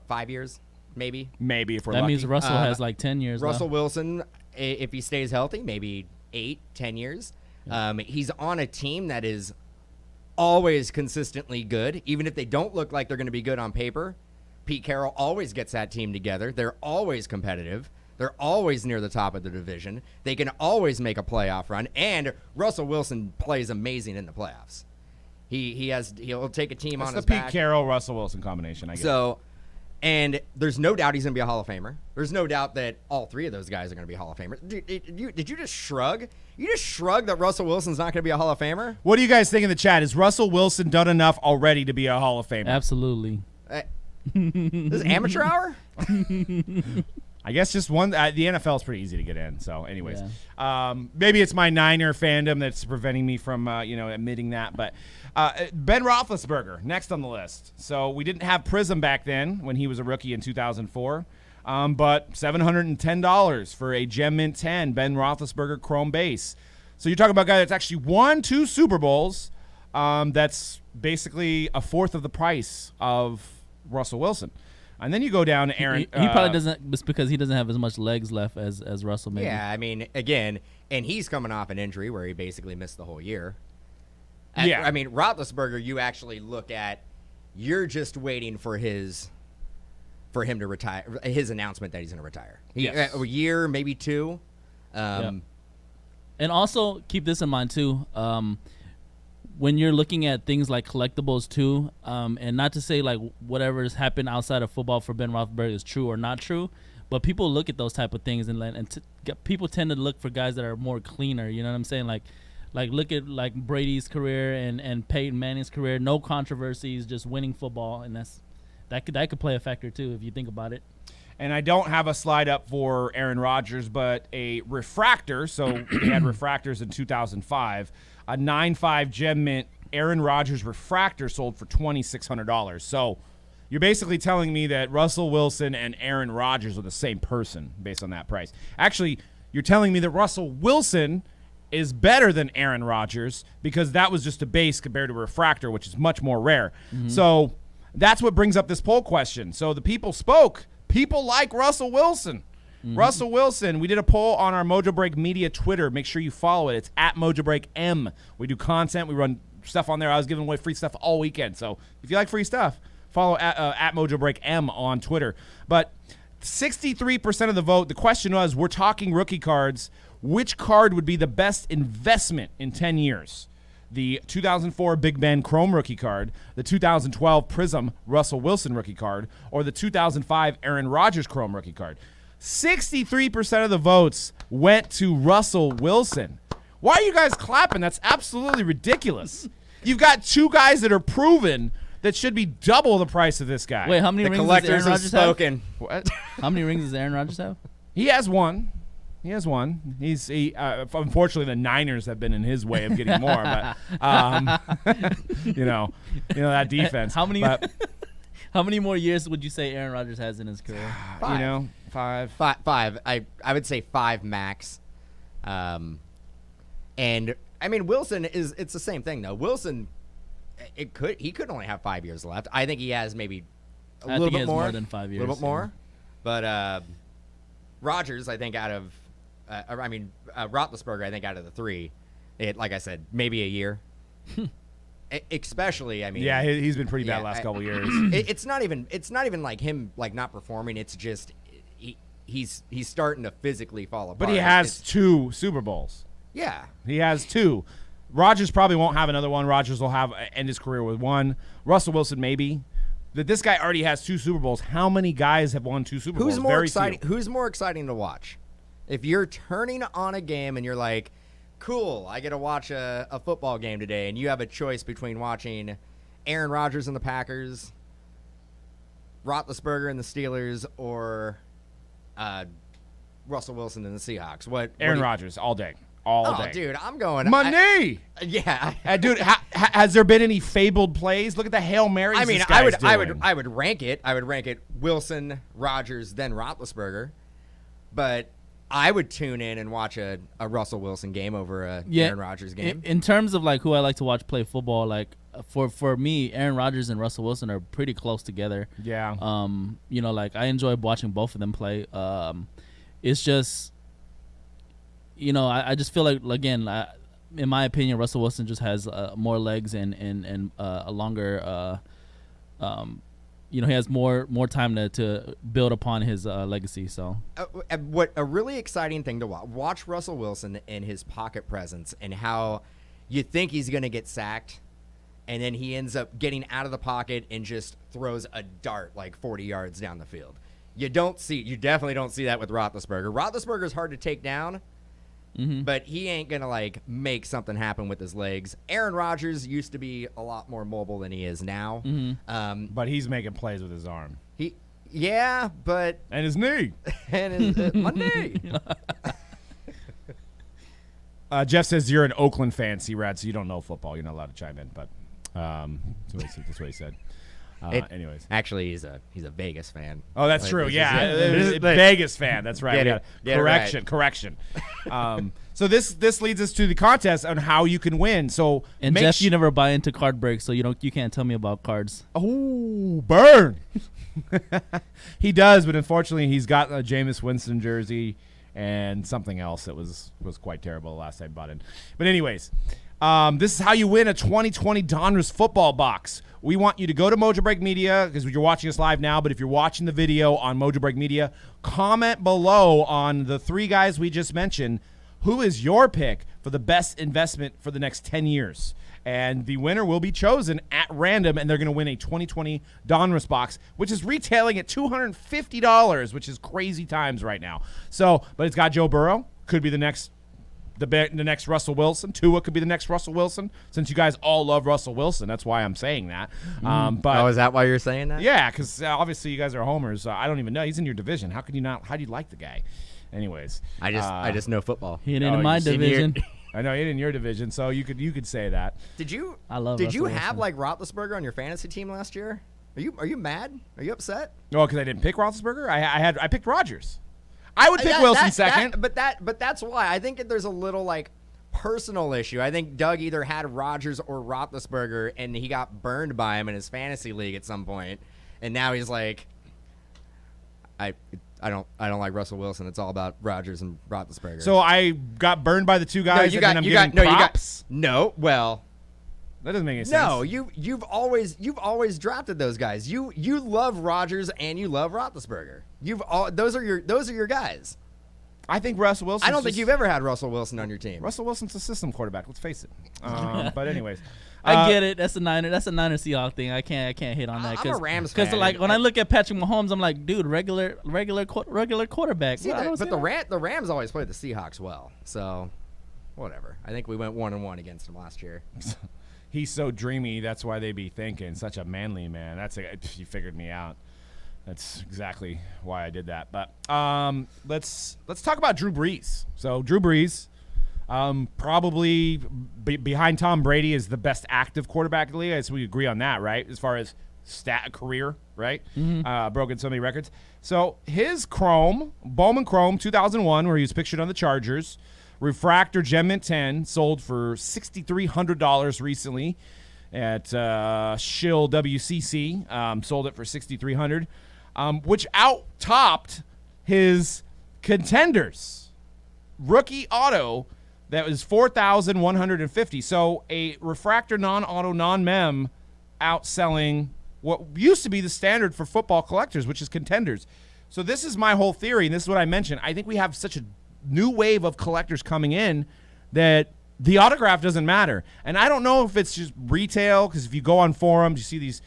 5 years, maybe. Maybe if we're That lucky. means Russell has like 10 years Russell left. Wilson, if he stays healthy, maybe 8-10 years. He's on a team that is always consistently good, even if they don't look like they're going to be good on paper. Pete Carroll always gets that team together. They're always competitive. They're always near the top of the division. They can always make a playoff run. And Russell Wilson plays amazing in the playoffs. He'll take a team That's on the his Pete back. Carroll Russell Wilson combination. I guess. So, and there's no doubt he's going to be a Hall of Famer. There's no doubt that all three of those guys are going to be Hall of Famers. Did you just shrug? You just shrug that Russell Wilson's not going to be a Hall of Famer? What do you guys think in the chat? Is Russell Wilson done enough already to be a Hall of Famer? Absolutely. This is amateur hour? I guess just one. The NFL is pretty easy to get in. So, anyways, maybe it's my Niner fandom that's preventing me from, admitting that. But Ben Roethlisberger next on the list. So we didn't have Prism back then when he was a rookie in 2004. But $710 for a Gem Mint 10 Ben Roethlisberger Chrome base. So you're talking about a guy that's actually won 2 Super Bowls. That's basically a fourth of the price of Russell Wilson. And then you go down to Aaron. He probably doesn't. It's because he doesn't have as much legs left as Russell. Maybe. Yeah, I mean, again, and he's coming off an injury where he basically missed the whole year. Yeah. I mean, Roethlisberger, you actually look at, you're just waiting for him to retire, his announcement that he's going to retire. Yes. A year, maybe 2. Yep. And also keep this in mind too. When you're looking at things like collectibles too, and not to say like whatever has happened outside of football for Ben Roethlisberger is true or not true, but people look at those type of things and people tend to look for guys that are more cleaner. You know what I'm saying? Like look at like Brady's career and Peyton Manning's career, no controversies, just winning football, and that could play a factor too if you think about it. And I don't have a slide up for Aaron Rodgers, but a refractor. So they had refractors in 2005. A 9.5 Gem Mint Aaron Rodgers refractor sold for $2,600. So you're basically telling me that Russell Wilson and Aaron Rodgers are the same person based on that price. Actually, you're telling me that Russell Wilson is better than Aaron Rodgers because that was just a base compared to a refractor, which is much more rare. Mm-hmm. So that's what brings up this poll question. So the people spoke. People like Russell Wilson. Mm-hmm. Russell Wilson, we did a poll on our Mojobreak Media Twitter. Make sure you follow it. It's at Mojobreak M. We do content. We run stuff on there. I was giving away free stuff all weekend. So if you like free stuff, follow at Mojobreak M on Twitter. But 63% of the vote, the question was, we're talking rookie cards. Which card would be the best investment in 10 years? The 2004 Big Ben Chrome rookie card, the 2012 Prism Russell Wilson rookie card, or the 2005 Aaron Rodgers Chrome rookie card. 63% of the votes went to Russell Wilson. Why are you guys clapping? That's absolutely ridiculous. You've got 2 guys that are proven that should be double the price of this guy. Wait, how many The rings does Aaron collectors have Rodgers have? spoken. What? How many rings does Aaron Rodgers have? He has one. Unfortunately, the Niners have been in his way of getting more, but you know that defense. How many? But, How many more years would you say Aaron Rodgers has in his career? 5. 5. 5. I would say 5 max. And I mean, Wilson it's the same thing though. Wilson, he could only have 5 years left. I think he has maybe a little bit more than 5 years. A little bit more, but Rodgers, I think Roethlisberger, I think out of the 3, like I said, maybe a year. Especially, I mean, yeah, he's been pretty bad last couple years. It's not even like him like not performing. It's just he's starting to physically fall apart. But he has 2 Super Bowls. Yeah, He has 2. Rodgers probably won't have another one. Rodgers will end his career with 1. Russell Wilson maybe. That this guy already has 2 Super Bowls. How many guys have won 2 Super Bowls? Who's more Very exciting? few. Who's more exciting to watch? If you're turning on a game and you're like, cool, I get to watch a football game today, and you have a choice between watching Aaron Rodgers and the Packers, Roethlisberger and the Steelers, or Russell Wilson and the Seahawks. Aaron Rodgers all day. All day. Dude, I'm going. Money! Yeah. Dude, has there been any fabled plays? Look at the Hail Marys. I mean, this guy's doing. I would rank it. I would rank it Wilson, Rodgers, then Roethlisberger. But I would tune in and watch a Russell Wilson game over a Aaron Rodgers game. In terms of like who I like to watch play football, like for me, Aaron Rodgers and Russell Wilson are pretty close together. Yeah. You know, like I enjoy watching both of them play. It's just, you know, I just feel like, again, in my opinion, Russell Wilson just has more legs and a longer, you know, he has more time to build upon his legacy. So, what a really exciting thing to watch Russell Wilson and his pocket presence, and how you think he's going to get sacked, and then he ends up getting out of the pocket and just throws a dart like 40 yards down the field. You definitely don't see that with Roethlisberger. Roethlisberger's hard to take down, but he ain't going to like make something happen with his legs. Aaron Rodgers used to be a lot more mobile than he is now. But he's making plays with his arm. But And his knee. and his, my knee. Jeff says you're an Oakland fan, C-Rad, so you don't know football. You're not allowed to chime in, but that's what he said. Anyways. Actually, he's a Vegas fan. Oh, that's Like, true. this is- Yeah, Vegas fan. That's right. Get We it. got Get it correction. So this leads us to the contest on how you can win. So and Jeff, you never buy into card breaks, so you can't tell me about cards. Oh, burn. He does, but unfortunately, he's got a Jameis Winston jersey and something else that was quite terrible the last time I bought in. But anyways, this is how you win a 2020 Donruss football box. We want you to go to Mojobreak Media, because you're watching us live now, but if you're watching the video on Mojobreak Media, comment below on the three guys we just mentioned. Who is your pick for the best investment for the next 10 years? And the winner will be chosen at random, and they're going to win a 2020 Donruss box, which is retailing at $250, which is crazy times right now. So, but it's got Joe Burrow, could be the next Russell Wilson. Tua could be the next Russell Wilson, since you guys all love Russell Wilson. That's why I'm saying that. But is that why you're saying that? yeah, because obviously you guys are homers. I don't even know. He's in your division. How can you not? How do you like the guy? Anyways, I just know football. He ain't in my division. I know you're in your division, so you could say that. Did you Russell have Wilson. like Roethlisberger on your fantasy team last year? Are you mad? Are you upset? No, because I didn't pick Roethlisberger. I picked Rodgers. I would pick Wilson second. But that's why I think there's a little like personal issue. I think Doug either had Rodgers or Roethlisberger, and he got burned by him in his fantasy league at some point, and now he's like, I don't like Russell Wilson. It's all about Rodgers and Roethlisberger. So I got burned by the two guys. Well, that doesn't make any sense. no, you've always drafted those guys. You love Rodgers and you love Roethlisberger. Those are your guys. I think Russell Wilson. I don't think you've ever had Russell Wilson on your team. Russell Wilson's a system quarterback. Let's face it. But anyways, I get it. That's a Niner Seahawks thing. I can't hit on that. I'm a Rams fan. Because like when I look at Patrick Mahomes, I'm like, dude, regular quarterback. See, the Rams always played the Seahawks well. So, whatever. I think we went 1-1 against them last year. he's so dreamy. That's why they be thinking such a manly man. You figured me out. That's exactly why I did that. But let's talk about Drew Brees. So Drew Brees, probably behind Tom Brady, is the best active quarterback in the league. I guess we agree on that, right? As far as career, right? Broken so many records. So his Bowman Chrome 2001, where he was pictured on the Chargers, Refractor Gem Mint 10, sold for $6,300 recently at Shill WCC. Sold it for $6,300. Which out-topped his contenders. Rookie auto that was $4,150. So a refractor non-auto non-mem outselling what used to be the standard for football collectors, which is contenders. So this is my whole theory, and this is what I mentioned. I think we have such a new wave of collectors coming in that the autograph doesn't matter. And I don't know if it's just retail, because if you go on forums, you see these.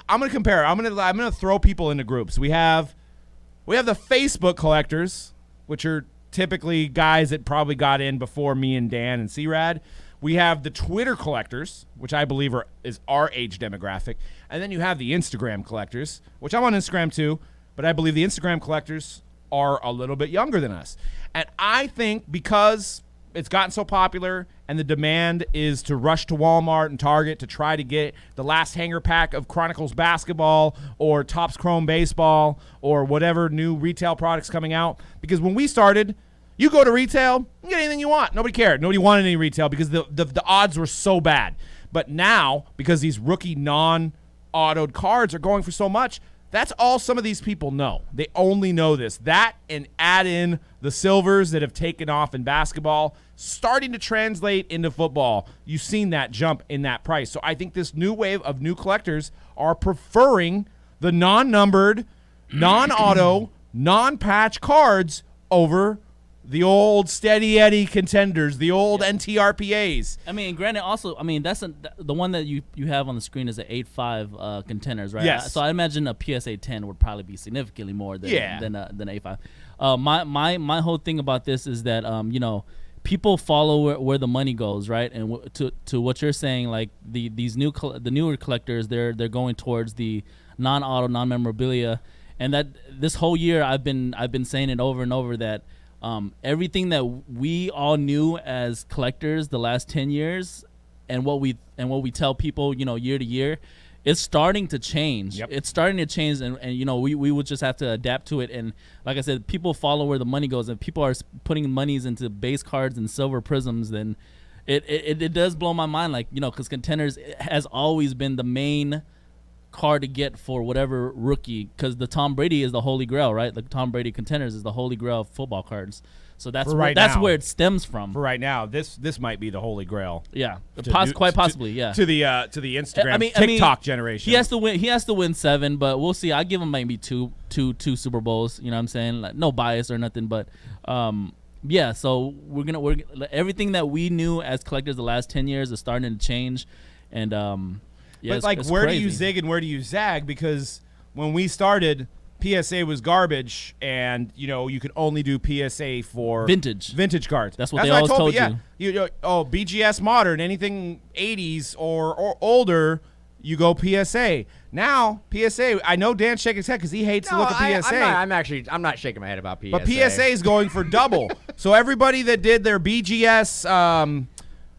I'm going to compare. I'm going to throw people into groups. We have the Facebook collectors, which are typically guys that probably got in before me and Dan and C-Rad. We have the Twitter collectors, which I believe is our age demographic. And then you have the Instagram collectors, which I'm on Instagram too, but I believe the Instagram collectors are a little bit younger than us. And I think because it's gotten so popular and the demand is to rush to Walmart and Target to try to get the last hanger pack of Chronicles basketball or Topps Chrome baseball or whatever new retail products coming out. Because when we started, you go to retail, you get anything you want. Nobody cared. Nobody wanted any retail because the odds were so bad. But now, because these rookie non-autoed cards are going for so much, that's all some of these people know. They only know this. That and add in the silvers that have taken off in basketball, starting to translate into football. You've seen that jump in that price. So I think this new wave of new collectors are preferring the non-numbered, non-auto, non-patch cards over the old Steady Eddie contenders, the old NTRPAs. I mean, granted, also, I mean, that's the one that you have on the screen is an 8.5 contenders, right? Yes. So I imagine a PSA 10 would probably be significantly more than an 8.5. My whole thing about this is that people follow where the money goes, right? And to what you're saying, like these newer collectors, they're going towards the non-auto, non-memorabilia, and that this whole year I've been saying it over and over that. Everything that we all knew as collectors the last 10 years and what we tell people, year to year, it's starting to change. Yep. It's starting to change, and we would just have to adapt to it. And like I said, people follow where the money goes. If people are putting monies into base cards and silver prisms, then it does blow my mind, like, because contenders has always been the main card to get for whatever rookie, because the Tom Brady is the holy grail, right? The Tom Brady contenders is the holy grail of football cards. So that's where it stems from. For right now, this might be the holy grail. Yeah, quite possibly. Yeah, to the Instagram TikTok generation. He has to win 7, but we'll see. I give him maybe two Super Bowls. You know what I'm saying? Like, no bias or nothing, but yeah. So we're everything that we knew as collectors the last 10 years is starting to change, and yeah, but it's where crazy. do you zig and where do you zag? Because when we started, PSA was garbage, and you could only do PSA for vintage cards. That's what they always told you. Yeah. BGS modern, anything 80s or older, you go PSA. Now PSA, I know Dan's shaking his head because he hates to look at PSA. I'm not shaking my head about PSA. But PSA is going for double. So everybody that did their BGS.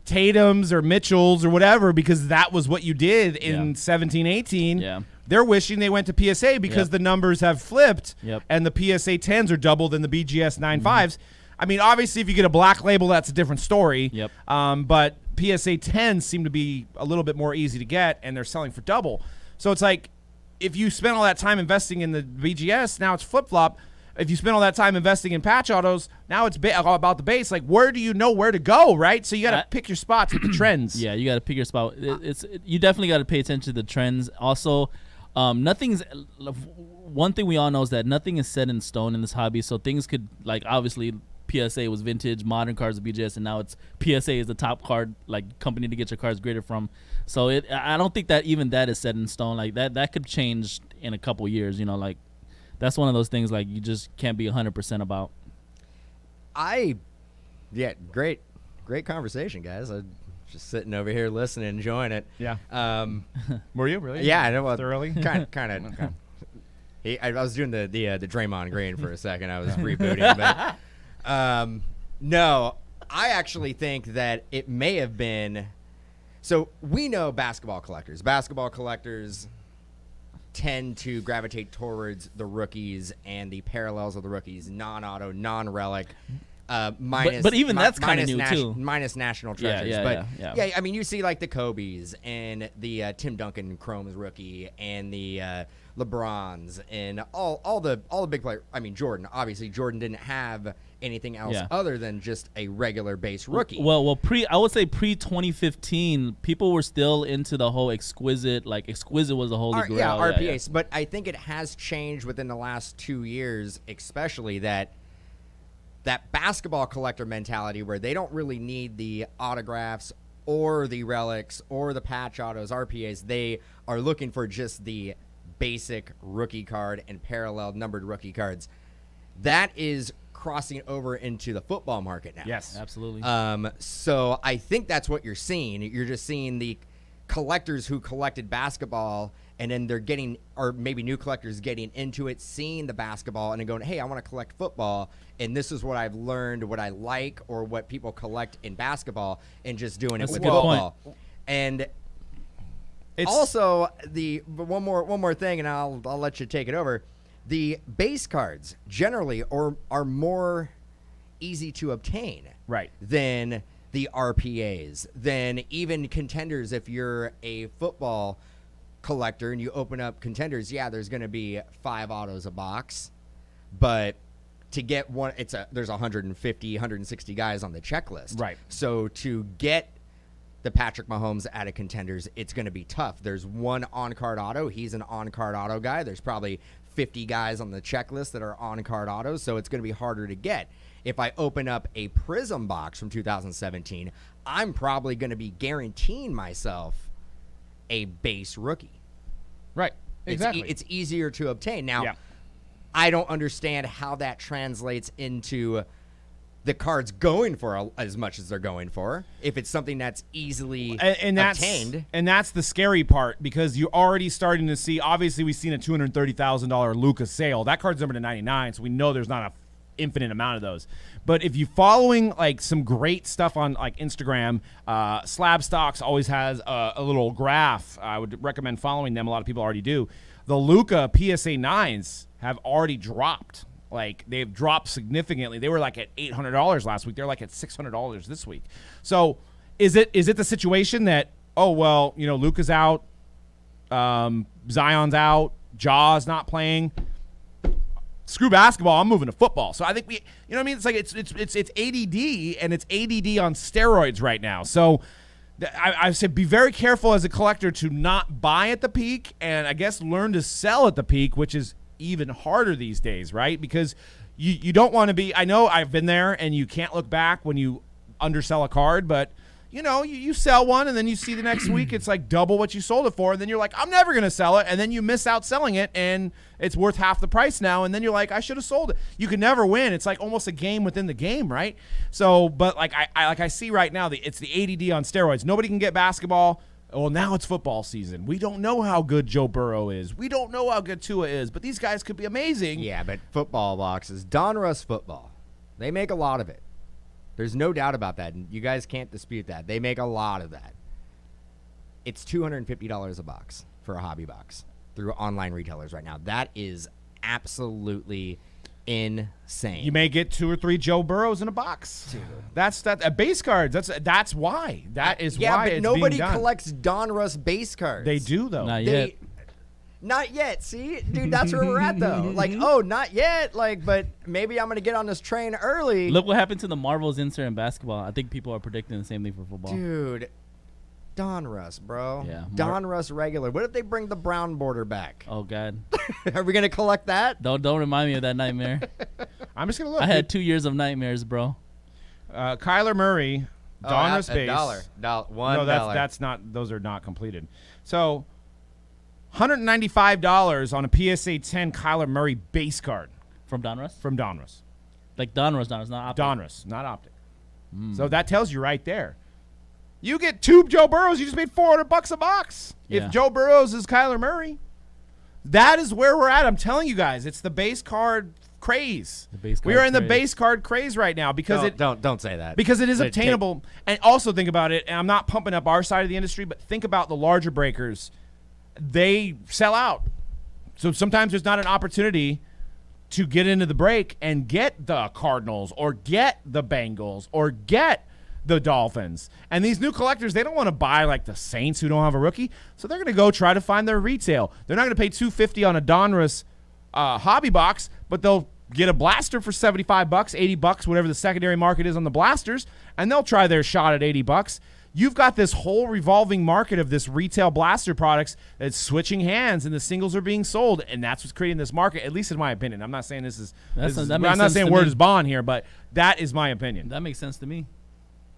Tatum's or Mitchell's or whatever, because that was what you did in 17, 18. Yeah. They're wishing they went to PSA because the numbers have flipped and the PSA 10s are double than the BGS 9.5s. I mean, obviously, if you get a black label, that's a different story. Yep. But PSA 10s seem to be a little bit more easy to get, and they're selling for double. So it's like, if you spent all that time investing in the BGS, now it's flip-flop. If you spend all that time investing in patch autos, now it's all about the base. Like, where do you know where to go, right? So you got to pick your spots with the trends. Yeah, you got to pick your spot. You definitely got to pay attention to the trends. Also, one thing we all know is that nothing is set in stone in this hobby. So things could, like, obviously PSA was vintage, modern cards with BGS, and now it's PSA is the top card company to get your cards graded from. So I don't think that even that is set in stone. Like that could change in a couple years. That's one of those things like you just can't be 100% about. Great conversation, guys. I'm just sitting over here listening, enjoying it. Yeah. Were you really? Yeah, I know. Well, thoroughly. Kind of. Okay. I was doing the Draymond Green for a second. I was rebooting, but no, I actually think that it may have been. So we know basketball collectors. Basketball collectors tend to gravitate towards the rookies and the parallels of the rookies, non-auto, non-relic, minus. But even that's kind of new too. Minus national treasures. Yeah. I mean, you see like the Kobe's and the Tim Duncan Chrome's rookie and the LeBrons and all the big players. I mean, Jordan. Obviously, Jordan didn't have anything else other than just a regular base rookie. Well, I would say pre 2015, people were still into the whole exquisite. Like exquisite was the holy grail. Yeah, RPAs. But I think it has changed within the last 2 years, especially that basketball collector mentality where they don't really need the autographs or the relics or the patch autos, RPAs. They are looking for just the basic rookie card and parallel numbered rookie cards. That is crossing over into the football market now. Yes. Absolutely. So I think that's what you're seeing. You're just seeing the collectors who collected basketball, and then they're getting, or maybe new collectors getting into it, seeing the basketball, and then going, hey, I want to collect football, and this is what I've learned, what I like, or what people collect in basketball, and just doing That's it a with good football. point. And It's also, one more thing, and I'll let you take it over. The base cards generally are more easy to obtain, Right. than the RPAs, than even contenders. If you're a football collector and you open up contenders, yeah, there's going to be 5 autos a box, but to get one, there's 150, 160 guys on the checklist. Right. So to get the Patrick Mahomes out of contenders, it's going to be tough. There's one on-card auto. He's an on-card auto guy. There's probably 50 guys on the checklist that are on-card autos, so it's going to be harder to get. If I open up a Prism box from 2017, I'm probably going to be guaranteeing myself a base rookie. right. Exactly. It's easier to obtain. Now, Yeah. I don't understand how that translates into the cards going for as much as they're going for. If it's something that's easily and that's obtained. and that's the scary part, because you're already starting to see. Obviously, we've seen a $230,000 Luka sale. That card's numbered to 99, so we know there's not a infinite amount of those. But if you're following like some great stuff on like Instagram, Slab Stocks always has a little graph. I would recommend following them. A lot of people already do. The Luka PSA 9s have already dropped. Like, they've dropped significantly. They were like at $800 last week. They're like at $600 this week. So is it the situation that, oh, well, you know, Luka's out, Zion's out, Jaw's not playing, screw basketball, I'm moving to football. So I think you know what I mean? It's like it's ADD, and it's ADD on steroids right now. So I said be very careful as a collector to not buy at the peak, and I guess learn to sell at the peak, which is even harder these days, right? Because you don't want to be, I know I've been there, and you can't look back when you undersell a card, but you know, you sell one, and then you see the next week it's like double what you sold it for, and then you're like, I'm never going to sell it, and then you miss out selling it, and it's worth half the price now, and then you're like, I should have sold it. You can never win. It's like almost a game within the game, right? So, but like I see right now, it's the ADD on steroids. Nobody can get basketball. Well, now it's football season. We don't know how good Joe Burrow is. We don't know how good Tua is, but these guys could be amazing. Yeah, but football boxes, Donruss football, they make a lot of it. There's no doubt about that. And you guys can't dispute that. They make a lot of that. It's $250 a box for a hobby box through online retailers right now. That is absolutely insane. You may get 2 or 3 Joe Burrows in a box. Dude. That's base cards. That's why. That is yeah, why but it's nobody being done. collects Donruss base cards. They do though. Not yet. Not yet. See, dude, that's where we're at though. Like, oh, not yet. Like, but maybe I'm gonna get on this train early. Look what happened to the Marvels insert in basketball. I think people are predicting the same thing for football. Dude, Donruss, bro. Yeah, Donruss regular. What if they bring the brown border back? Oh God! Are we gonna collect that? Don't remind me of that nightmare. I'm just gonna look. I had 2 years of nightmares, bro. Kyler Murray, Donruss base. $1. No, that's not. Those are not completed. So, $195 on a PSA 10 Kyler Murray base card From Donruss? from Donruss. Like Donruss, not Optic. Donruss, not Optic. So that tells you right there. You get 2 Joe Burrows, you just made $400 a box. Yeah. If Joe Burrows is Kyler Murray, that is where we're at. I'm telling you guys, it's the base card craze. The base We card are in the craze. base card craze right now because don't say that. because it is Take- obtainable. And also think about it, and I'm not pumping up our side of the industry, but think about the larger breakers. They sell out. So sometimes there's not an opportunity to get into the break and get the Cardinals or get the Bengals or get the Dolphins. And these new collectors, they don't want to buy like the Saints who don't have a rookie. So they're going to go try to find their retail. They're not going to pay $250 on a Donruss hobby box, but they'll get a blaster for $75, $80, whatever the secondary market is on the blasters, and they'll try their shot at $80. You've got this whole revolving market of this retail blaster products that's switching hands, and the singles are being sold, and that's what's creating this market, at least in my opinion. I'm not saying this is That makes I'm not sense saying to word me. is bond here, but that is my opinion. That makes sense to me.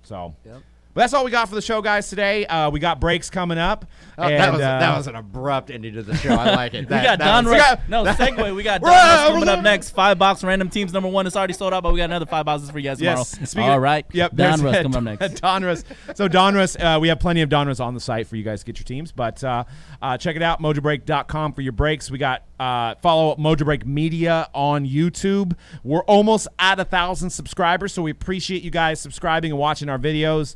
So, Yep. But that's all we got for the show, guys, today. We got breaks coming up. Oh, and, that was an abrupt ending to the show. I like it. We got Don was- Russ. No, segue. We got Don Russ coming up next. 5 box random teams number 1. It's already sold out, but we got another 5 boxes for you guys tomorrow. Yes. All right. Yep. Don there's Russ that. coming up next. Don Russ. So Don Russ, we have plenty of Don Russ on the site for you guys to get your teams. But check it out, mojobreak.com for your breaks. We got follow Mojobreak Media on YouTube. We're almost at 1,000 subscribers, so we appreciate you guys subscribing and watching our videos.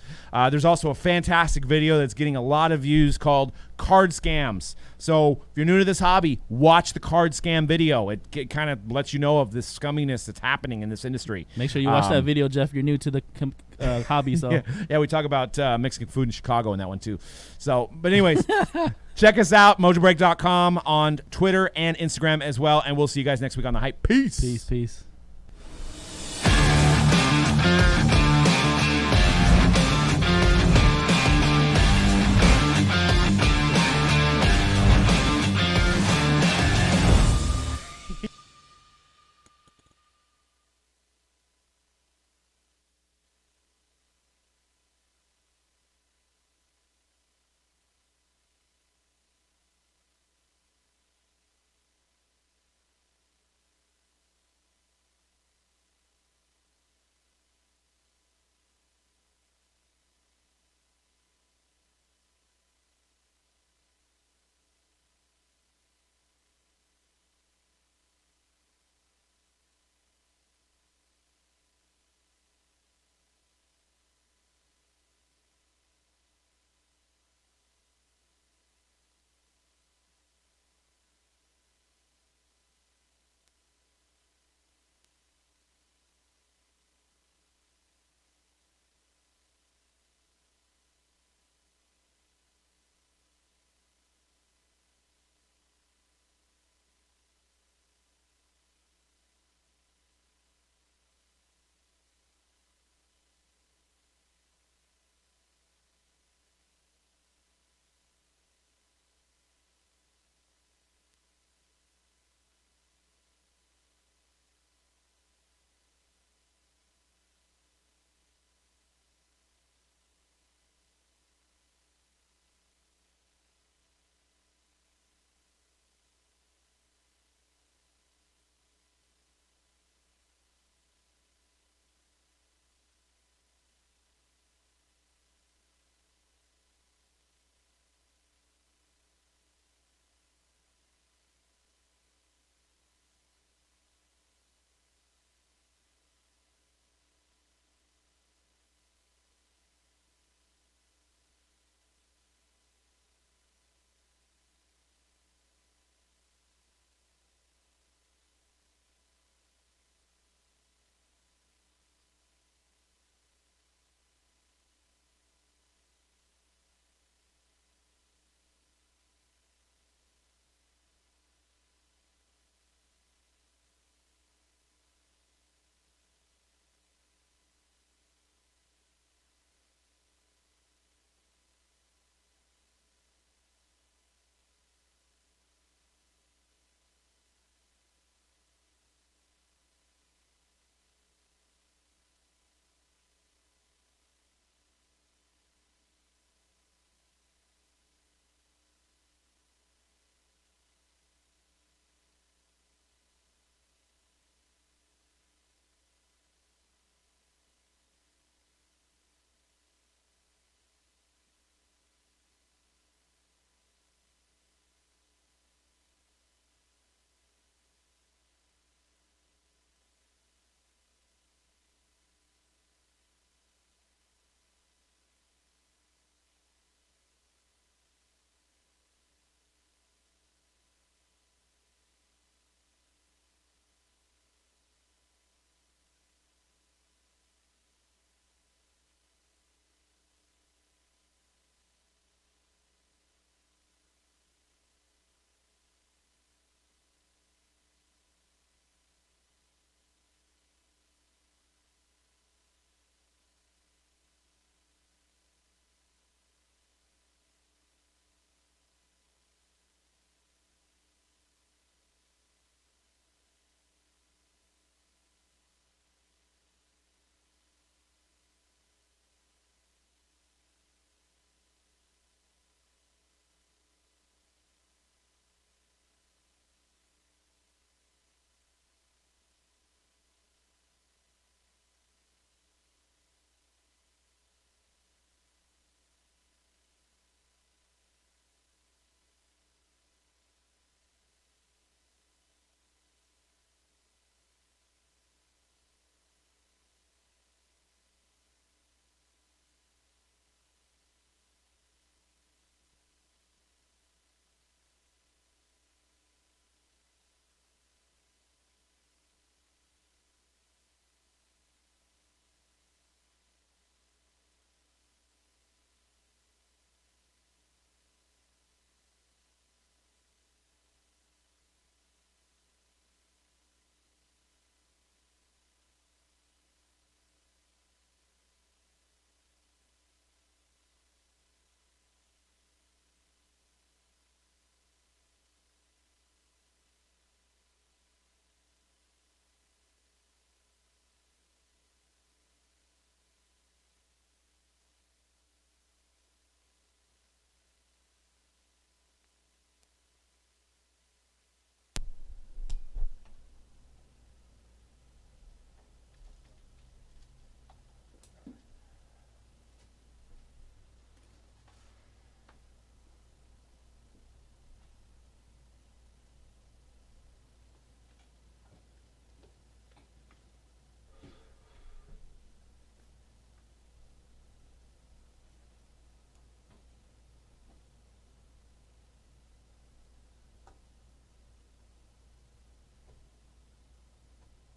There's also a fantastic video that's getting a lot of views called Card Scams. So if you're new to this hobby, watch the card scam video. It kind of lets you know of this scumminess that's happening in this industry. Make sure you watch that video, Jeff. You're new to the hobby, so. Yeah, we talk about Mexican food in Chicago in that one too. So, but anyways, check us out, mojobreak.com on Twitter and Instagram as well, and we'll see you guys next week on The Hype. Peace. Peace.